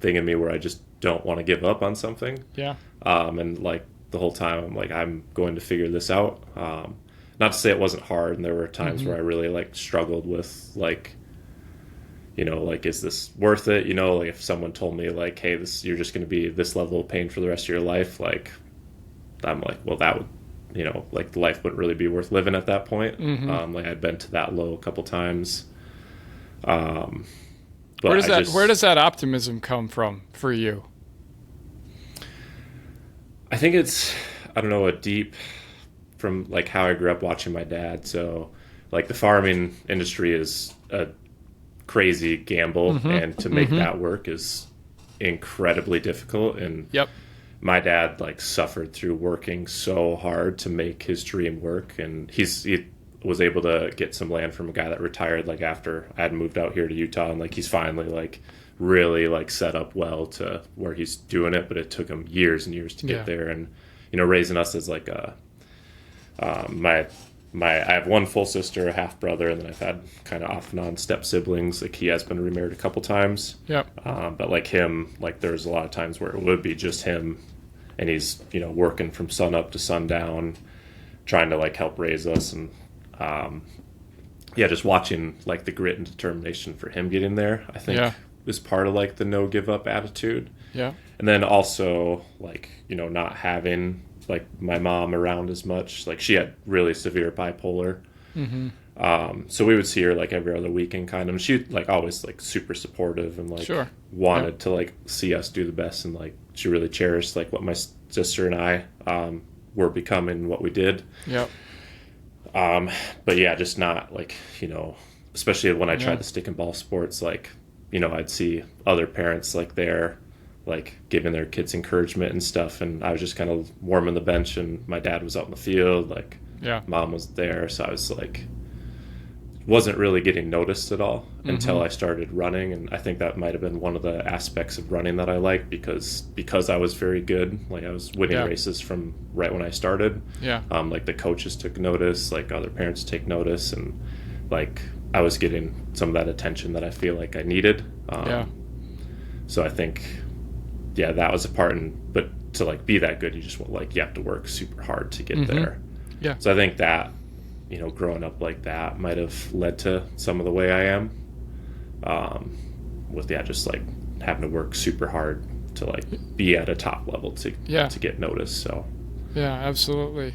Speaker 1: thing in me where I just don't want to give up on something.
Speaker 2: Yeah.
Speaker 1: And like the whole time I'm like, I'm going to figure this out. Not to say it wasn't hard, and there were times where I really like struggled with like, you know, like, is this worth it? You know, like if someone told me like, hey, you're just going to be this level of pain for the rest of your life, like I'm like, well, that would, you know, like life wouldn't really be worth living at that point. Like I'd been to that low a couple times. But
Speaker 2: where does that optimism come from for you?
Speaker 1: I think it's, I don't know, from like how I grew up watching my dad. So like the farming industry is a crazy gamble, and to make that work is incredibly difficult. And my dad like suffered through working so hard to make his dream work, and he was able to get some land from a guy that retired like after I had moved out here to Utah, and like he's finally like really like set up well to where he's doing it, but it took him years and years to get there. And you know, raising us as like a I have one full sister, a half brother, and then I've had kind of off and on step siblings. Like he has been remarried a couple times. But like him, like there's a lot of times where it would be just him, and he's, you know, working from sun up to sundown, trying to like help raise us. And just watching like the grit and determination for him getting there, I think is part of like the no give up attitude. And then also like, you know, not having like my mom around as much. Like she had really severe bipolar. So we would see her like every other weekend kind of, and she like always like super supportive and like wanted to like see us do the best, and like she really cherished like what my sister and I were becoming, what we did. But yeah, just not like, you know, especially when I tried to stick in ball sports, like, you know, I'd see other parents like there like giving their kids encouragement and stuff, and I was just kind of warming the bench, and my dad was out in the field, like mom was there, so I was like wasn't really getting noticed at all until I started running. And I think that might have been one of the aspects of running that I liked, because I was very good, like I was winning races from right when I started. Like the coaches took notice, like other parents take notice, and like I was getting some of that attention that I feel like I needed. So I think that was a part. But to like be that good, you have to work super hard to get there. So I think that, you know, growing up like that might have led to some of the way I am, with just like having to work super hard to like be at a top level to get noticed. So
Speaker 2: absolutely.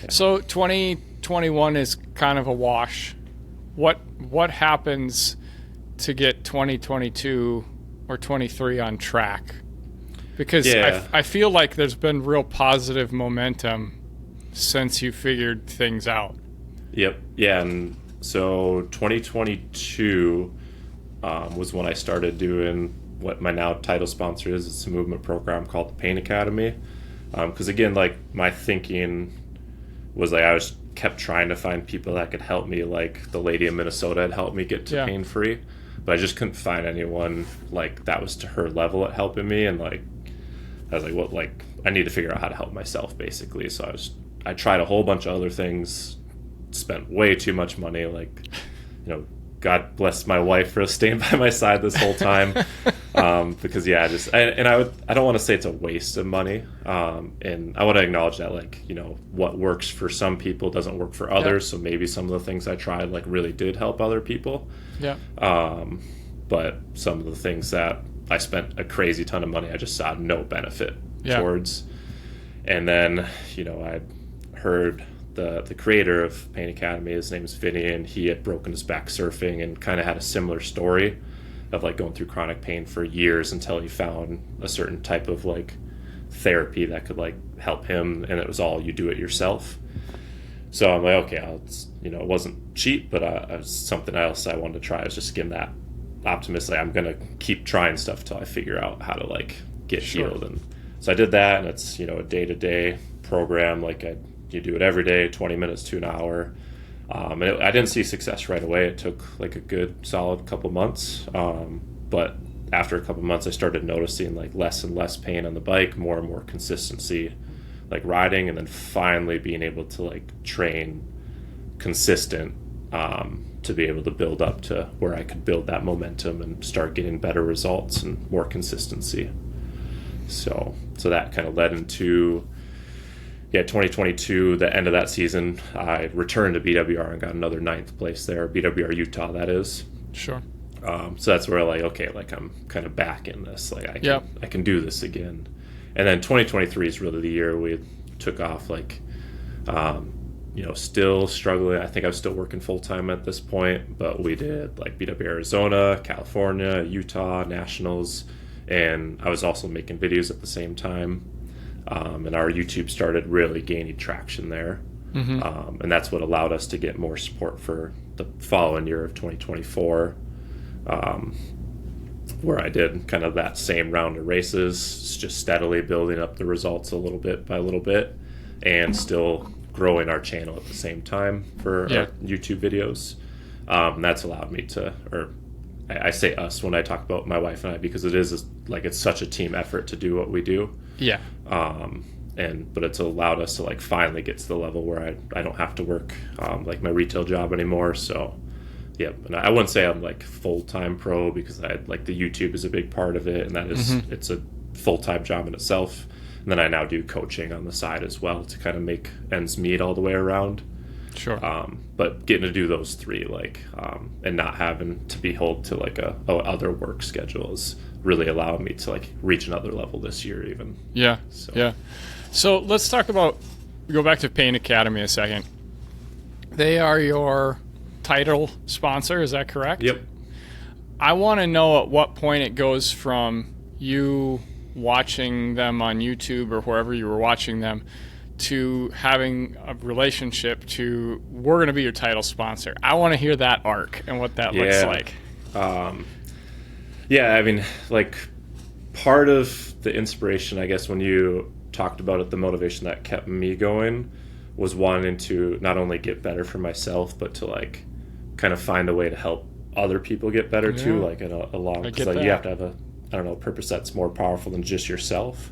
Speaker 2: So 2021 is kind of a wash. What happens to get 2022 or 23 on track? Because I feel like there's been real positive momentum since you figured things out.
Speaker 1: And so 2022 was when I started doing what my now title sponsor is. It's a movement program called the Pain Academy. Because again, like my thinking was like I kept trying to find people that could help me. Like the lady in Minnesota had helped me get to pain free, but I just couldn't find anyone like that was to her level at helping me. And like I was like, well, like I need to figure out how to help myself, basically. So I tried a whole bunch of other things, spent way too much money. Like, you know, God bless my wife for staying by my side this whole time. Because I don't want to say it's a waste of money. And I want to acknowledge that, like, you know, what works for some people doesn't work for others. So maybe some of the things I tried like really did help other people. But some of the things that I spent a crazy ton of money, I just saw no benefit towards. And then, you know, I heard the creator of Pain Academy, his name is Vinny, and he had broken his back surfing and kind of had a similar story. of like going through chronic pain for years until he found a certain type of like therapy that could like help him, and it was all you do it yourself. So I'm like, okay, it wasn't cheap, but it was something else I wanted to try. I was just getting that optimistic. I'm gonna keep trying stuff till I figure out how to like get healed. And so I did that, and it's a day-to-day program. Like you do it every day, 20 minutes to an hour. And I didn't see success right away. It took like a good solid couple months. But after a couple months, I started noticing like less and less pain on the bike, more and more consistency, like riding, and then finally being able to like train consistent to be able to build up to where I could build that momentum and start getting better results and more consistency. So that kind of led into 2022, the end of that season, I returned to BWR and got another 9th place there, BWR Utah, that is.
Speaker 2: Sure.
Speaker 1: So that's where like, okay, like I'm kind of back in this, like I can do this again. And then 2023 is really the year we took off, like, still struggling. I think I was still working full-time at this point, but we did like BW Arizona, California, Utah, Nationals, and I was also making videos at the same time. And our YouTube started really gaining traction there. Mm-hmm. And that's what allowed us to get more support for the following year of 2024, where I did kind of that same round of races, just steadily building up the results a little bit by little bit, and still growing our channel at the same time for our YouTube videos. And that's allowed me to, or I say us when I talk about my wife and I, because it's such a team effort to do what we do. Yeah. But it's allowed us to like finally get to the level where I don't have to work like my retail job anymore. So and I wouldn't say I'm like full-time pro, because I like the YouTube is a big part of it, and that is it's a full-time job in itself. And then I now do coaching on the side as well to kind of make ends meet all the way around. Sure. But getting to do those three, like, and not having to be held to like a other work schedule is really allowing me to like reach another level this year even.
Speaker 2: So let's go back to Pain Academy a second. They are your title sponsor, is that correct?
Speaker 1: Yep.
Speaker 2: I want to know at what point it goes from you watching them on YouTube or wherever you were watching them to having a relationship to, we're going to be your title sponsor. I want to hear that arc and what that looks like.
Speaker 1: I mean, like, part of the inspiration, I guess, when you talked about it, the motivation that kept me going was wanting to not only get better for myself, but to like kind of find a way to help other people get better too, like along, because like you have to have a purpose that's more powerful than just yourself.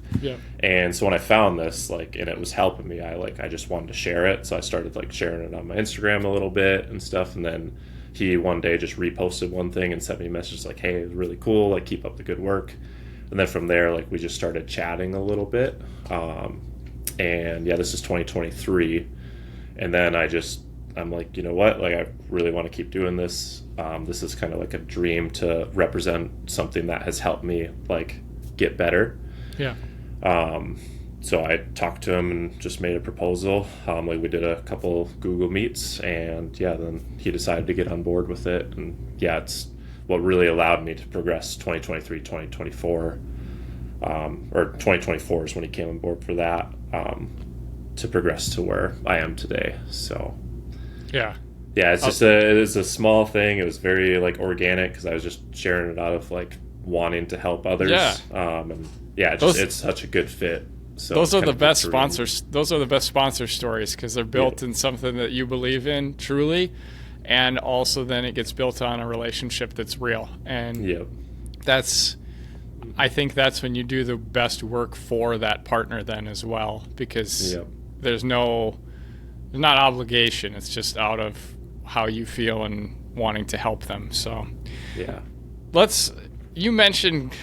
Speaker 1: And so when I found this, like, and it was helping me, I just wanted to share it. So I started like sharing it on my Instagram a little bit and stuff, and then he one day just reposted one thing and sent me a message like, hey, it was really cool, like, keep up the good work. And then from there, like, we just started chatting a little bit. And this is 2023. And then I'm like, you know what? Like, I really want to keep doing this. This is kind of like a dream to represent something that has helped me like get better. So I talked to him and just made a proposal. Like, we did a couple Google Meets, and then he decided to get on board with it. And it's what really allowed me to progress 2023, 2024, or 2024 is when he came on board for that, to progress to where I am today. So it's just it's a small thing. It was very like organic, because I was just sharing it out of like wanting to help others. It's such a good fit. So
Speaker 2: those are the best sponsors. Those are the best sponsor stories, because they're built in something that you believe in truly, and also then it gets built on a relationship that's real. And I think that's when you do the best work for that partner then as well, because there's not obligation. It's just out of how you feel and wanting to help them. So you mentioned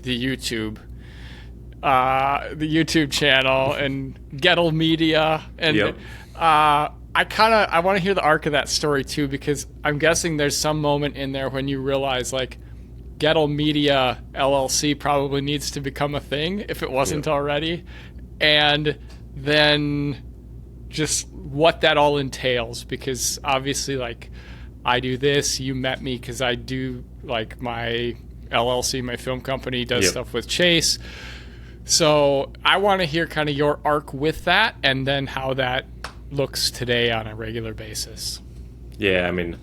Speaker 2: the YouTube channel and Goettl Media, and I want to hear the arc of that story too, because I'm guessing there's some moment in there when you realize like Goettl Media LLC probably needs to become a thing if it wasn't already, and then just what that all entails, because obviously like I do this. You met me because I do like my LLC, my film company does stuff with Chase. So I want to hear kind of your arc with that and then how that looks today on a regular basis.
Speaker 1: Yeah, I mean,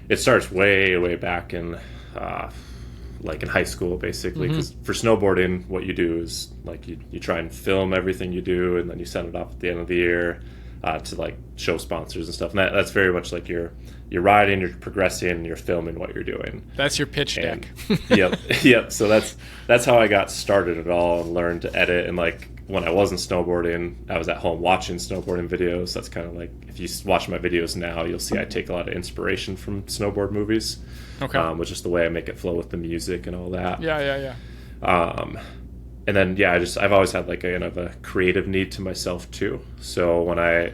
Speaker 1: it starts way back in like in high school, basically, because for snowboarding, what you do is like you try and film everything you do, and then you send it off at the end of the year to like show sponsors and stuff. And that's very much like you're riding, you're progressing, you're filming what you're doing.
Speaker 2: That's your pitch deck.
Speaker 1: Yep. So that's how I got started at all and learned to edit. And like when I wasn't snowboarding, I was at home watching snowboarding videos. That's kind of like, if you watch my videos now, you'll see I take a lot of inspiration from snowboard movies.
Speaker 2: Okay.
Speaker 1: Which is the way I make it flow with the music and all that.
Speaker 2: Yeah.
Speaker 1: And then I've always had like a creative need to myself too. So when I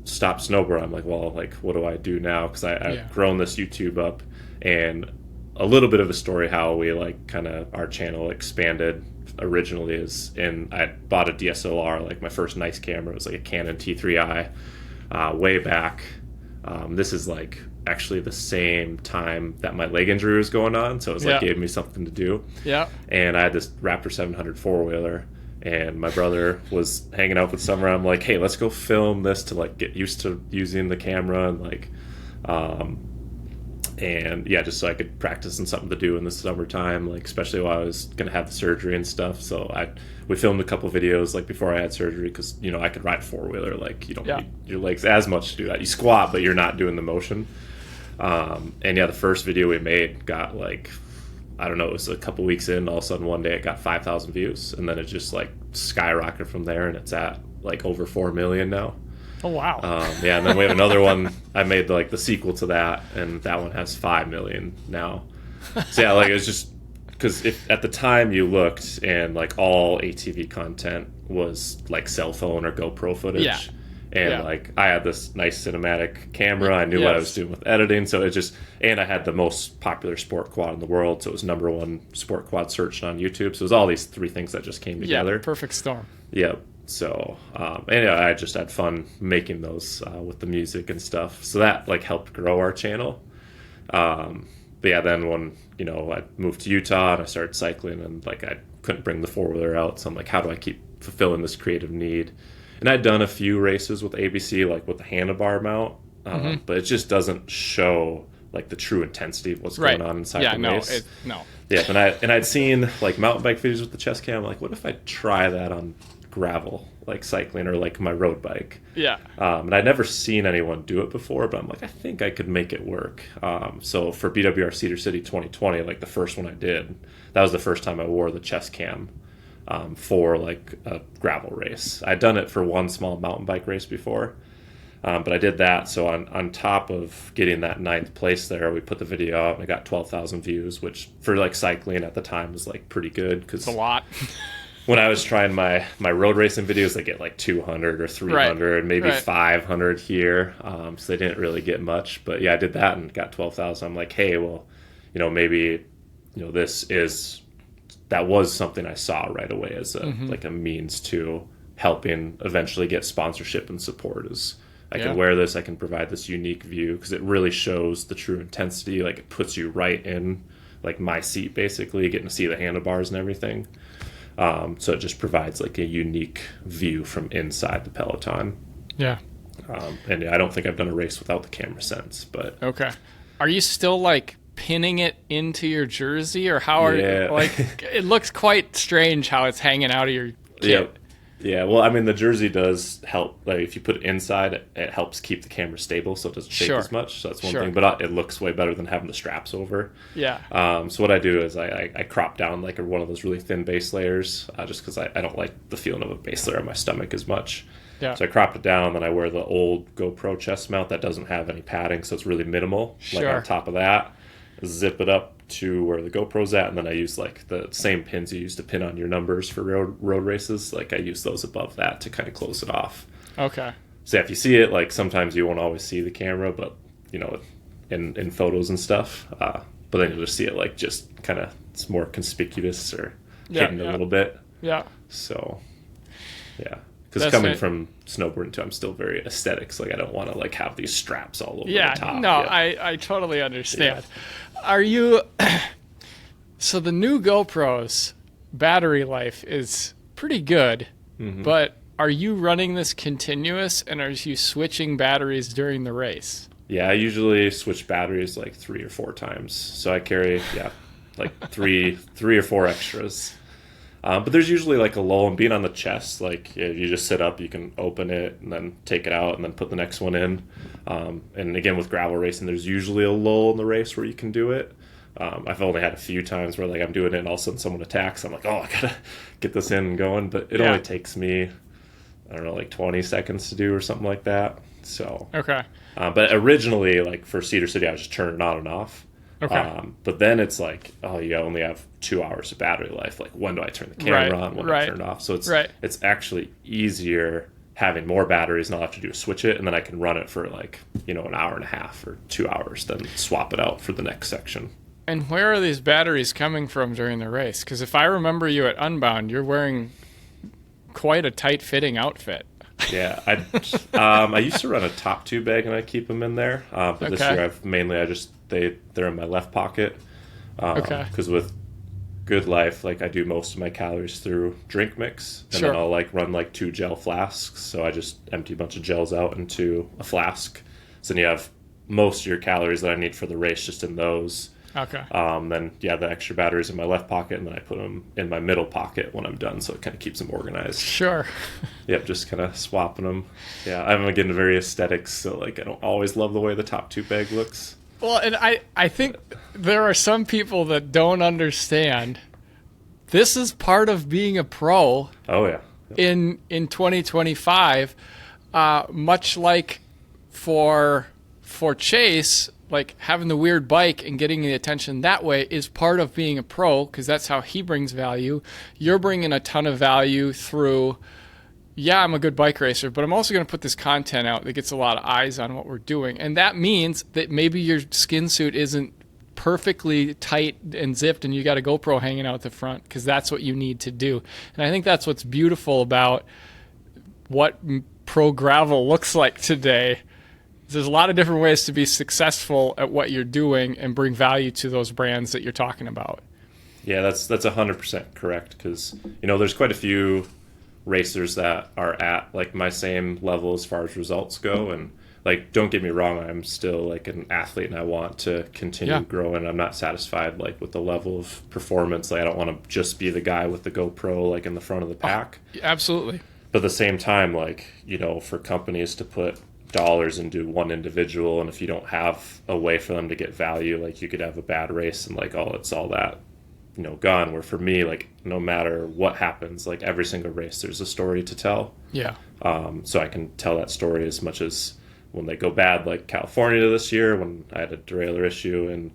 Speaker 1: stopped snowboarding, I'm like, well, like what do I do now? Because I've grown this YouTube up, and a little bit of a story how we like kind of our channel expanded originally is I bought a DSLR, like my first nice camera. It was like a Canon T3i way back. This is like actually the same time that my leg injury was going on, so it was like gave me something to do. Yeah. And I had this Raptor 700 four-wheeler, and my brother was hanging out with summer. I'm like, hey, let's go film this to like get used to using the camera and like just so I could practice and something to do in the summertime, like especially while I was gonna have the surgery and stuff. So we filmed a couple videos like before I had surgery, because I could ride a four-wheeler, like you don't need your legs as much to do that. You squat, but you're not doing the motion. The first video we made got like, I don't know, it was a couple weeks in, all of a sudden one day it got 5,000 views, and then it just like skyrocketed from there, and it's at like over 4 million now.
Speaker 2: Oh wow.
Speaker 1: And then we have another one I made, like the sequel to that, and that one has 5 million now. So yeah, like it's just because if at the time you looked and like all ATV content was like cell phone or GoPro footage. Like I had this nice cinematic camera. I knew what I was doing with editing. So it just, and I had the most popular sport quad in the world. So it was #1 sport quad searched on YouTube. So it was all these three things that just came together.
Speaker 2: Yeah, perfect storm.
Speaker 1: Yep. So, I just had fun making those with the music and stuff. So that like helped grow our channel. Then when, I moved to Utah and I started cycling, and like I couldn't bring the four-wheeler out. So I'm like, how do I keep fulfilling this creative need? And I'd done a few races with ABC, like with the handlebar mount, but it just doesn't show like the true intensity of what's going on inside the race. Yeah, and I'd seen like mountain bike videos with the chest cam. I'm like, what if I try that on gravel, like cycling or like my road bike? Yeah. And I'd never seen anyone do it before, but I'm like, I think I could make it work. So for BWR Cedar City 2020, like the first one I did, that was the first time I wore the chest cam. For like a gravel race. I'd done it for one small mountain bike race before, but I did that. So on top of getting that 9th place there, we put the video out and I got 12,000 views, which for like cycling at the time was like pretty good. Cause
Speaker 2: it's a lot.
Speaker 1: When I was trying my road racing videos, I get like 200 or 300, maybe 500 here. So they didn't really get much, but yeah, I did that and got 12,000. I'm like, hey, well, maybe, that was something I saw right away as like a means to helping eventually get sponsorship and support. Is I can wear this, I can provide this unique view, because it really shows the true intensity. Like it puts you right in like my seat, basically getting to see the handlebars and everything. So it just provides like a unique view from inside the Peloton. Yeah. And I don't think I've done a race without the camera since, but
Speaker 2: okay. Are you still like pinning it into your jersey, or how are you, like it looks quite strange how it's hanging out of your kit.
Speaker 1: Yeah, well, I mean, the jersey does help. Like if you put it inside, it helps keep the camera stable, so it doesn't shake as much. So that's one thing, but it looks way better than having the straps over. Yeah. So what I do is I crop down like one of those really thin base layers, just because I don't like the feeling of a base layer on my stomach as much. Yeah. So I cropped it down, then I wear the old GoPro chest mount that doesn't have any padding, so it's really minimal. Like on top of that, zip it up to where the GoPro's at, and then I use like the same pins you use to pin on your numbers for road races. Like I use those above that to kind of close it off. Okay. So if you see it, like sometimes you won't always see the camera, but in photos and stuff. But then you'll just see it like just kind of, it's more conspicuous or hidden a little bit. Yeah. So, yeah. Because coming from snowboarding too, I'm still very aesthetics. Like I don't want to like have these straps all over the top.
Speaker 2: No, I totally understand. Are you? So the new GoPros battery life is pretty good, but are you running this continuous, and are you switching batteries during the race?
Speaker 1: Yeah, I usually switch batteries like 3 or 4 times. So I carry like three or 4 extras. But there's usually like a lull, and being on the chest, like if you just sit up, you can open it and then take it out and then put the next one in. And again, with gravel racing, there's usually a lull in the race where you can do it. I've only had a few times where like I'm doing it and all of a sudden someone attacks. I'm like, oh, I gotta get this in and going. But it only takes me, I don't know, like 20 seconds to do or something like that. So
Speaker 2: okay.
Speaker 1: But originally, like for Cedar City, I was just turning it on and off.
Speaker 2: Okay.
Speaker 1: But then it's like, oh, you only have 2 hours of battery life. Like, when do I turn the camera on? When do I turn it off? So it's actually easier having more batteries, and I'll have to do a switch it, and then I can run it for like, an hour and a half or 2 hours, then swap it out for the next section.
Speaker 2: And where are these batteries coming from during the race? Because if I remember you at Unbound, you're wearing quite a tight-fitting outfit.
Speaker 1: Yeah, I used to run a top tube bag and I keep them in there, but this year they're in my left pocket. Because with Good Life, like I do most of my calories through drink mix, and then I'll like run like 2 gel flasks. So I just empty a bunch of gels out into a flask. So then you have most of your calories that I need for the race just in those.
Speaker 2: Okay.
Speaker 1: Then the extra batteries in my left pocket, and then I put them in my middle pocket when I'm done, so it kind of keeps them organized.
Speaker 2: Sure.
Speaker 1: Yep, just kind of swapping them. Yeah, I'm getting very aesthetics, so like I don't always love the way the top tube bag looks.
Speaker 2: Well, and I think there are some people that don't understand. This is part of being a pro.
Speaker 1: Oh yeah.
Speaker 2: Yep. In 2025, much like for Chase. Like having the weird bike and getting the attention that way is part of being a pro, because that's how he brings value. You're bringing a ton of value through, I'm a good bike racer, but I'm also going to put this content out that gets a lot of eyes on what we're doing. And that means that maybe your skin suit isn't perfectly tight and zipped and you got a GoPro hanging out the front, because that's what you need to do. And I think that's what's beautiful about what pro gravel looks like today. There's a lot of different ways to be successful at what you're doing and bring value to those brands that you're talking about.
Speaker 1: Yeah, that's 100% correct, because there's quite a few racers that are at like my same level as far as results go, and like don't get me wrong, I'm still like an athlete and I want to continue growing. I'm not satisfied like with the level of performance. Like I don't want to just be the guy with the GoPro like in the front of the pack.
Speaker 2: Absolutely.
Speaker 1: But at the same time, like for companies to put dollars into one individual, and if you don't have a way for them to get value, like you could have a bad race and like it's all that gone. Where for me, like no matter what happens, like every single race there's a story to tell. So I can tell that story, as much as when they go bad, like California this year when I had a derailleur issue and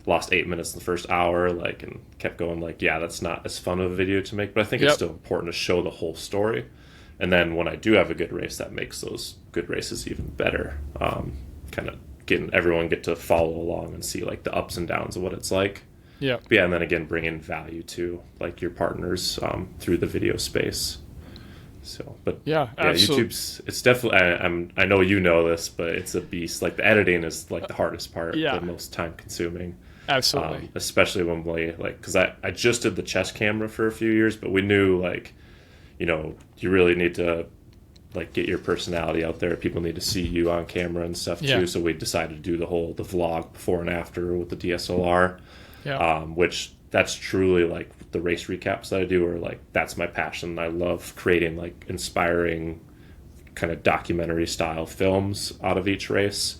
Speaker 1: lost 8 minutes in the first hour, like, and kept going, like that's not as fun of a video to make, but I think it's still important to show the whole story. And then when I do have a good race, that makes those good races even better. Kind of getting everyone get to follow along and see like the ups and downs of what it's like. Yeah. And then again, bring in value to like your partners through the video space. So, but
Speaker 2: absolutely.
Speaker 1: it's definitely, I know you know this, but it's a beast. Like the editing is like the hardest part, the most time consuming.
Speaker 2: Absolutely.
Speaker 1: Especially when because I just did the chest camera for a few years, but we knew like, you really need to like get your personality out there. People need to see you on camera and stuff too. So we decided to do the vlog before and after with the DSLR, which that's truly like the race recaps that I do, or like that's my passion. I love creating like inspiring kind of documentary style films out of each race,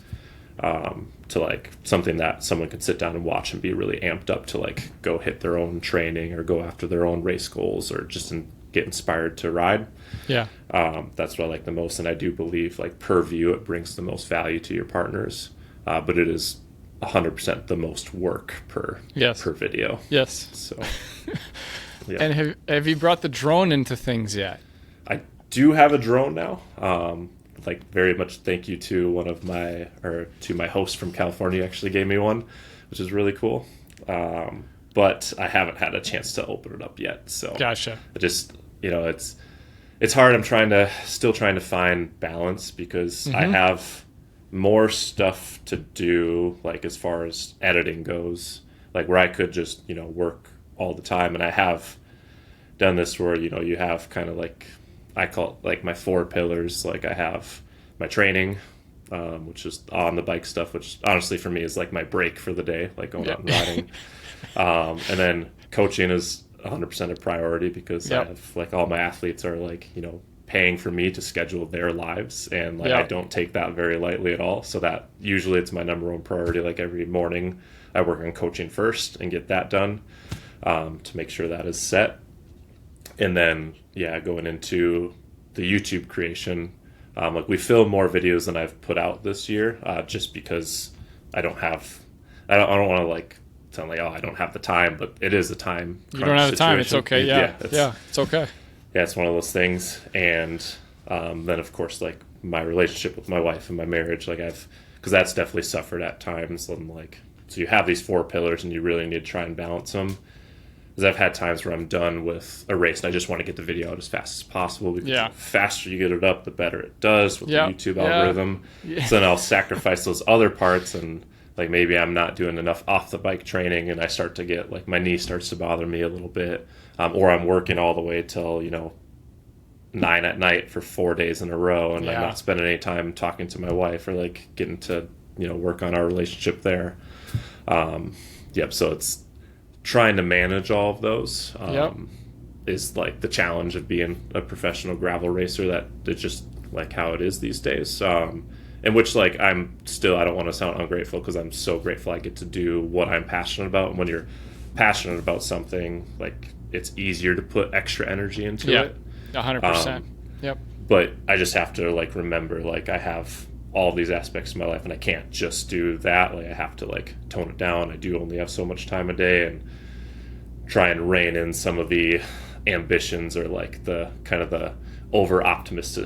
Speaker 1: to like something that someone could sit down and watch and be really amped up to like go hit their own training or go after their own race goals, or just get inspired to ride. That's what I like the most, and I do believe like per view it brings the most value to your partners, but it is 100% the most work per video. So
Speaker 2: And have you brought the drone into things yet?
Speaker 1: I do have a drone now. Like very much thank you to my host from California, actually gave me one, which is really cool. But I haven't had a chance to open it up yet. So
Speaker 2: gotcha.
Speaker 1: I just, it's it's hard. I'm still trying to find balance because I have more stuff to do, like as far as editing goes, like where I could just, work all the time. And I have done this where, you have kind of like, I call it like my 4 pillars. Like I have my training, which is on the bike stuff, which honestly for me is like my break for the day, like going out and riding. And then coaching is 100% a priority because I have, like, all my athletes are like, paying for me to schedule their lives, and like I don't take that very lightly at all. So that usually it's my number one priority. Like every morning I work on coaching first and get that done, to make sure that is set. And then going into the YouTube creation, like we film more videos than I've put out this year, just because I don't want to like sound like, I don't have the time, but it is a time crunch.
Speaker 2: You don't have the time. It's okay. It's okay.
Speaker 1: Yeah, it's one of those things. And then of course, like my relationship with my wife and my marriage, like because that's definitely suffered at times. And like, so you have these 4 pillars and you really need to try and balance them. Because I've had times where I'm done with a race and I just want to get the video out as fast as possible, because the faster you get it up, the better it does with the YouTube algorithm. So then I'll sacrifice those other parts, and like maybe I'm not doing enough off the bike training, and I start to get like my knee starts to bother me a little bit, or I'm working all the way till 9 at night for 4 days in a row, and I'm not spending any time talking to my wife or like getting to work on our relationship there. So it's trying to manage all of those is like the challenge of being a professional gravel racer. That it's just like how it is these days. In which, like, I don't want to sound ungrateful, because I'm so grateful I get to do what I'm passionate about. And when you're passionate about something, like, it's easier to put extra energy into it.
Speaker 2: 100%.
Speaker 1: But I just have to like remember, like, I have all these aspects of my life and I can't just do that. Like I have to like tone it down. I do only have so much time a day, and try and rein in some of the ambitions, or like the kind of the over optimist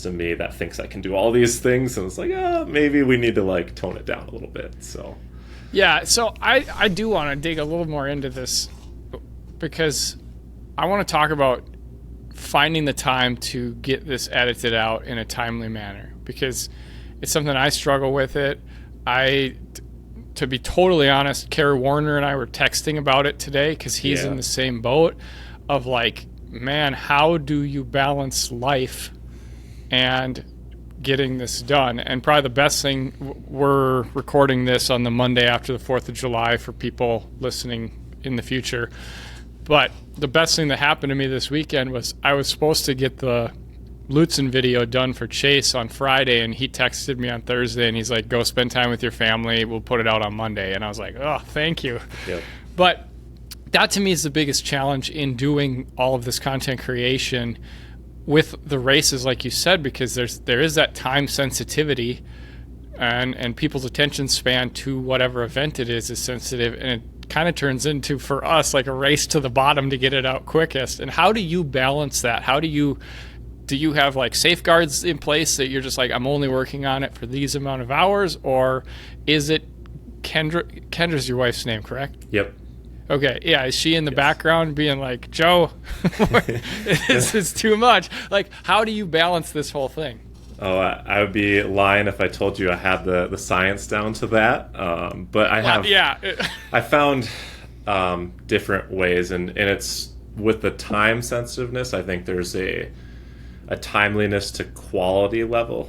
Speaker 1: in me that thinks I can do all these things. And it's like, maybe we need to like tone it down a little bit. So
Speaker 2: I do want to dig a little more into this, because I want to talk about finding the time to get this edited out in a timely manner, because it's something I struggle with it. To be totally honest, Kerry Warner and I were texting about it today, because he's in the same boat of like, man, how do you balance life and getting this done? And probably the best thing, we're recording this on the Monday after the 4th of July for people listening in the future. But the best thing that happened to me this weekend was I was supposed to get the Lutzen video done for Chase on Friday, and he texted me on Thursday and he's like, go spend time with your family. We'll put it out on Monday. And I was like, oh, thank you. Yep. But that to me is the biggest challenge in doing all of this content creation with the races, like you said, because there is that time sensitivity, and people's attention span to whatever event it is sensitive, and it kind of turns into, for us, like a race to the bottom to get it out quickest. And how do you balance that? Do you have like safeguards in place that you're just like, I'm only working on it for these amount of hours? Or is it Kendra's your wife's name, correct?
Speaker 1: Yep.
Speaker 2: Okay. Yeah. Is she in the background being like, Joe, this is too much? Like, how do you balance this whole thing?
Speaker 1: Oh, I would be lying if I told you I had the science down to that. But I have. I found different ways, and it's with the time sensitiveness. I think there's a timeliness to quality level,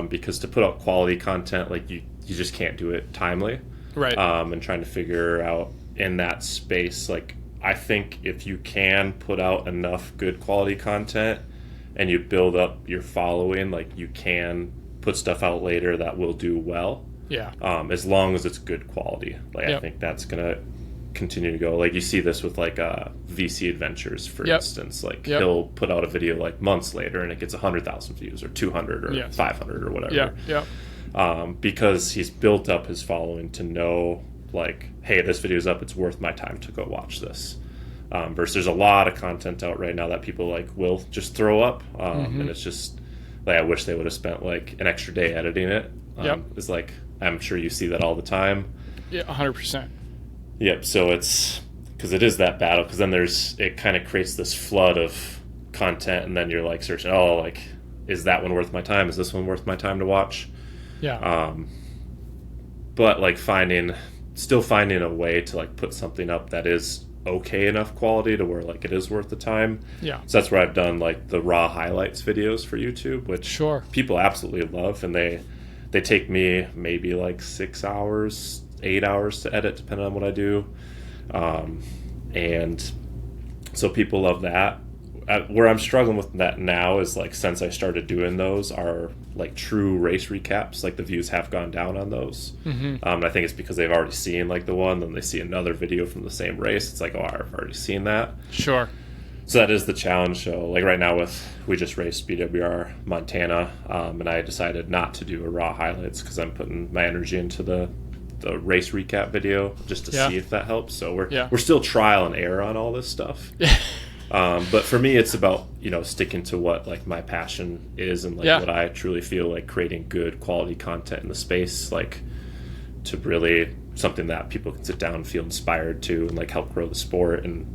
Speaker 1: because to put out quality content, like you just can't do it timely.
Speaker 2: Right.
Speaker 1: And trying to figure out in that space, like I think if you can put out enough good quality content and you build up your following, like you can put stuff out later that will do well.
Speaker 2: Yeah.
Speaker 1: As long as it's good quality. Like I think that's gonna continue to go. Like you see this with like VC Adventures, for instance. Like he'll put out a video like months later and it gets 100,000 views or 200 or 500 or whatever. Because he's built up his following to know, like, hey, this video's up, it's worth my time to go watch this. Versus there's a lot of content out right now that people like will just throw up, and it's just like, I wish they would have spent like an extra day editing it. It's like, I'm sure you see that all the time.
Speaker 2: 100%.
Speaker 1: Yep. So it's because it is that battle, because then it kind of creates this flood of content, and then you're like searching, oh, like, is that one worth my time? Is this one worth my time to watch?
Speaker 2: Yeah.
Speaker 1: But like still finding a way to like put something up that is okay enough quality to where like it is worth the time.
Speaker 2: Yeah.
Speaker 1: So that's where I've done like the raw highlights videos for YouTube, which
Speaker 2: Sure.
Speaker 1: people absolutely love, and they take me maybe like 6 hours, 8 hours to edit, depending on what I do. And so people love that. Where I'm struggling with that now is like, since I started doing those, are like true race recaps. Like the views have gone down on those. And I think it's because they've already seen like the one, then they see another video from the same race. It's like, oh, I've already seen that.
Speaker 2: Sure.
Speaker 1: So that is the challenge. So like right now we just raced BWR Montana, and I decided not to do a raw highlights because I'm putting my energy into the race recap video just to see if that helps. So we're still trial and error on all this stuff. But for me, it's about, sticking to what like my passion is, and like what I truly feel like creating good quality content in the space, like to really something that people can sit down and feel inspired to and like help grow the sport. And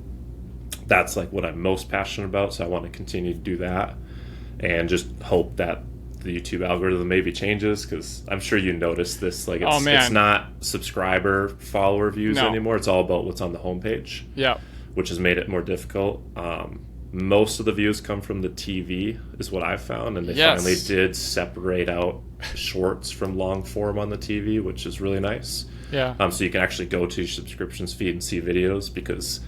Speaker 1: that's like what I'm most passionate about. So I want to continue to do that and just hope that the YouTube algorithm maybe changes, because I'm sure you noticed this. Like it's not subscriber follower views anymore. It's all about what's on the homepage. Yeah. Which has made it more difficult. Most of the views come from the TV, is what I've found, and they finally did separate out shorts from long form on the TV, which is really nice. Yeah. So you can actually go to your subscriptions feed and see videos, because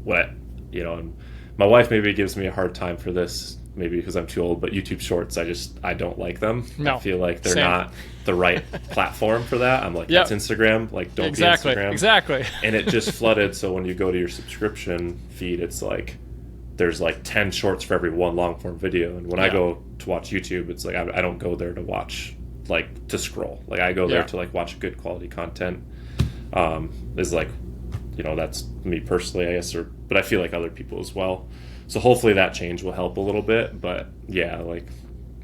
Speaker 1: and my wife maybe gives me a hard time for this, maybe because I'm too old, but YouTube Shorts, I don't like them. No, I feel like they're not the right platform for that. I'm like, that's Instagram. Like, don't be Instagram. Exactly. And it just flooded. So when you go to your subscription feed, it's like there's like 10 shorts for every one long form video. And when I go to watch YouTube, it's like I don't go there to watch, like to scroll. Like I go there to like watch good quality content. Is like, that's me personally, I guess, but I feel like other people as well. So hopefully that change will help a little bit. But yeah, like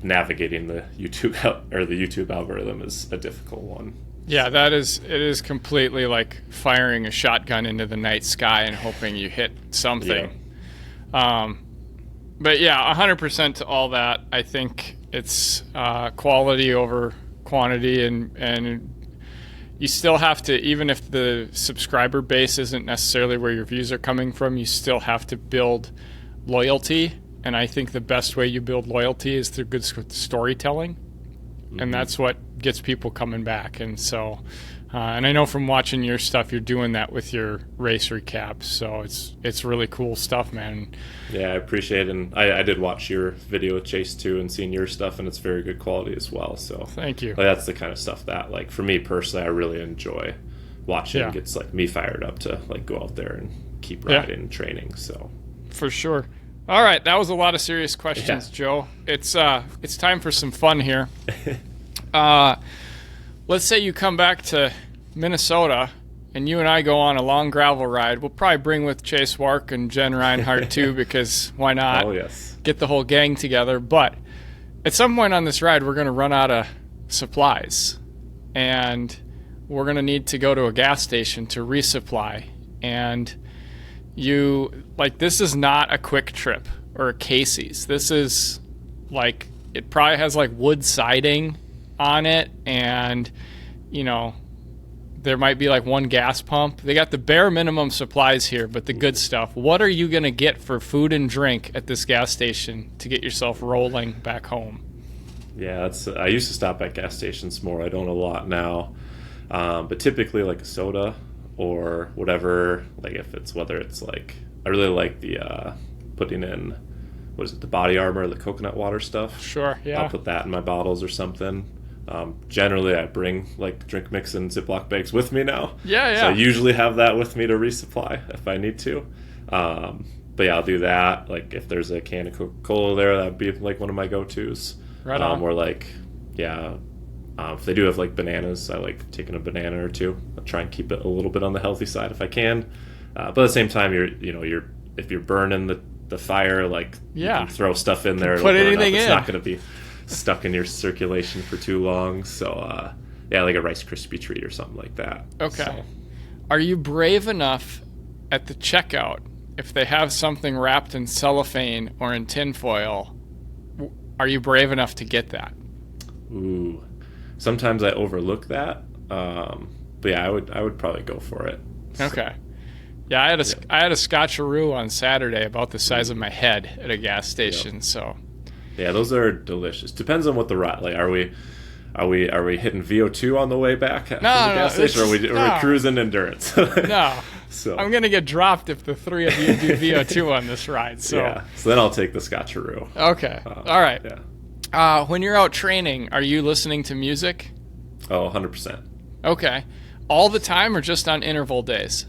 Speaker 1: navigating the YouTube algorithm is a difficult one. Yeah, it is completely like firing a shotgun into the night sky and hoping you hit something. Yeah. But yeah, 100% to all that. I think it's quality over quantity, and you still have to, even if the subscriber base isn't necessarily where your views are coming from, you still have to build loyalty. And I think the best way you build loyalty is through good storytelling. Mm-hmm. And that's what gets people coming back. And so, and I know from watching your stuff, you're doing that with your race recaps. So it's really cool stuff, man. Yeah, I appreciate it. And I did watch your video with Chase too, and seeing your stuff, and it's very good quality as well. So thank you. Like, that's the kind of stuff that, like, for me personally, I really enjoy watching. It gets like me fired up to like go out there and keep riding and training. So for sure. All right, that was a lot of serious questions, Joe. It's time for some fun here. Let's say you come back to Minnesota and you and I go on a long gravel ride. We'll probably bring with Chase Wark and Jen Reinhardt too, because why not? Oh, yes. Get the whole gang together. But at some point on this ride, we're going to run out of supplies, and we're going to need to go to a gas station to resupply. And this is not a Quick Trip or a Casey's. This is like, it probably has like wood siding on it, and there might be like one gas pump. They got the bare minimum supplies here, but the good stuff. What are you going to get for food and drink at this gas station to get yourself rolling back home? Yeah, I used to stop at gas stations more. I don't a lot now. But typically like a soda or whatever, like whether it's like, I really like the putting in, the body armor, the coconut water stuff. Sure, yeah. I'll put that in my bottles or something. Generally I bring like drink mix and Ziploc bags with me now. Yeah. So I usually have that with me to resupply if I need to. But yeah, I'll do that. Like if there's a can of Coca-Cola there, that'd be like one of my go-tos. Right on. Or like, if they do have like bananas, I like taking a banana or two. I'll try and keep it a little bit on the healthy side if I can. But at the same time, if you're burning the fire, like you can throw stuff in there. Put anything in. It's not going to be stuck in your circulation for too long. So like a Rice Krispie treat or something like that. Okay. So. Are you brave enough at the checkout
Speaker 2: if they have something wrapped in cellophane or in tinfoil, are you brave enough to get that?
Speaker 1: Ooh, sometimes I overlook that. But yeah, I would probably go for it.
Speaker 2: Okay. Yeah, I had a Scotcheroo on Saturday about the size of my head at a gas station. Yep. So.
Speaker 1: Yeah, those are delicious. Depends on what the ride. Like, are we hitting VO2 on the way back from the gas station, or are we cruising endurance?
Speaker 2: No.
Speaker 1: So
Speaker 2: I'm gonna get dropped if the three of you do VO2 on this ride. So
Speaker 1: yeah. So then I'll take the Scotcheroo.
Speaker 2: Okay. All right.
Speaker 1: Yeah.
Speaker 2: When you're out training, are you listening to music?
Speaker 1: Oh, 100%.
Speaker 2: Okay. All the time, or just on interval days?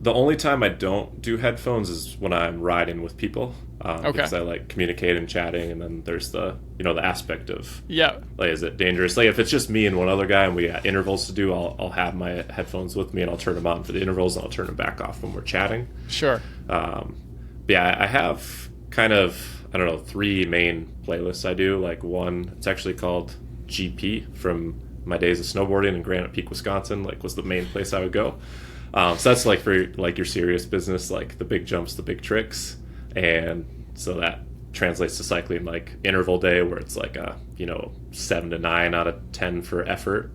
Speaker 1: The only time I don't do headphones is when I'm riding with people.
Speaker 2: Okay.
Speaker 1: Because I like communicating and chatting, and then there's the aspect of
Speaker 2: like,
Speaker 1: is it dangerous? Like, if it's just me and one other guy and we got intervals to do, I'll have my headphones with me and I'll turn them on for the intervals and I'll turn them back off when we're chatting.
Speaker 2: Sure.
Speaker 1: But yeah, I have kind of, I don't know, 3 main playlists I do. Like, one, it's actually called GP from my days of snowboarding in Granite Peak, Wisconsin. Like, was the main place I would go. So that's like for like your serious business, like the big jumps, the big tricks. And so that translates to cycling, like interval day, where it's like a 7 to 9 out of 10 for effort.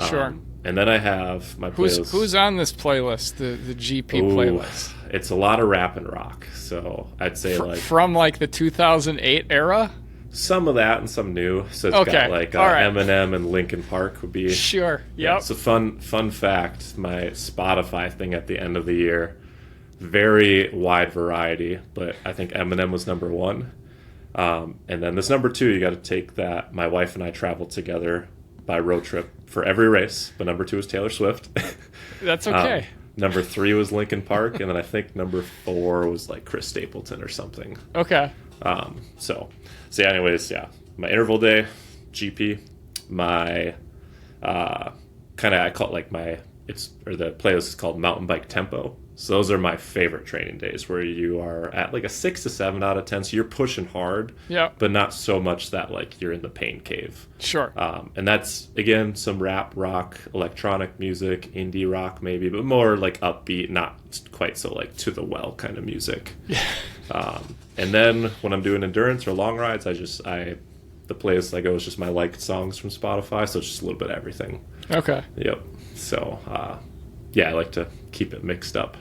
Speaker 2: Sure.
Speaker 1: And then I have my playlist.
Speaker 2: Who's on this playlist? The GP playlist.
Speaker 1: It's a lot of rap and rock. So I'd say
Speaker 2: from like the 2008 era.
Speaker 1: Some of that and some new. So it's got like Eminem and Linkin Park would be.
Speaker 2: Sure.
Speaker 1: Yeah. So fun fact, my Spotify thing at the end of the year, very wide variety, but I think Eminem was number 1. And then this number 2, you got to take that. My wife and I traveled together by road trip for every race, but number 2 is Taylor Swift.
Speaker 2: That's okay.
Speaker 1: Number 3 was Linkin Park, and then I think number 4 was like Chris Stapleton or something.
Speaker 2: Okay.
Speaker 1: So anyways, yeah, my interval day, GP, my kind of, I call it like the playlist is called Mountain Bike Tempo. So those are my favorite training days, where you are at like a 6 to 7 out of 10. So you're pushing hard, but not so much that like you're in the pain cave.
Speaker 2: Sure.
Speaker 1: And that's, again, some rap, rock, electronic music, indie rock maybe, but more like upbeat, not quite so like to the well kind of music. And then when I'm doing endurance or long rides, the playlist I go is just my liked songs from Spotify. So it's just a little bit of everything.
Speaker 2: Okay.
Speaker 1: Yep. So, I like to keep it mixed up.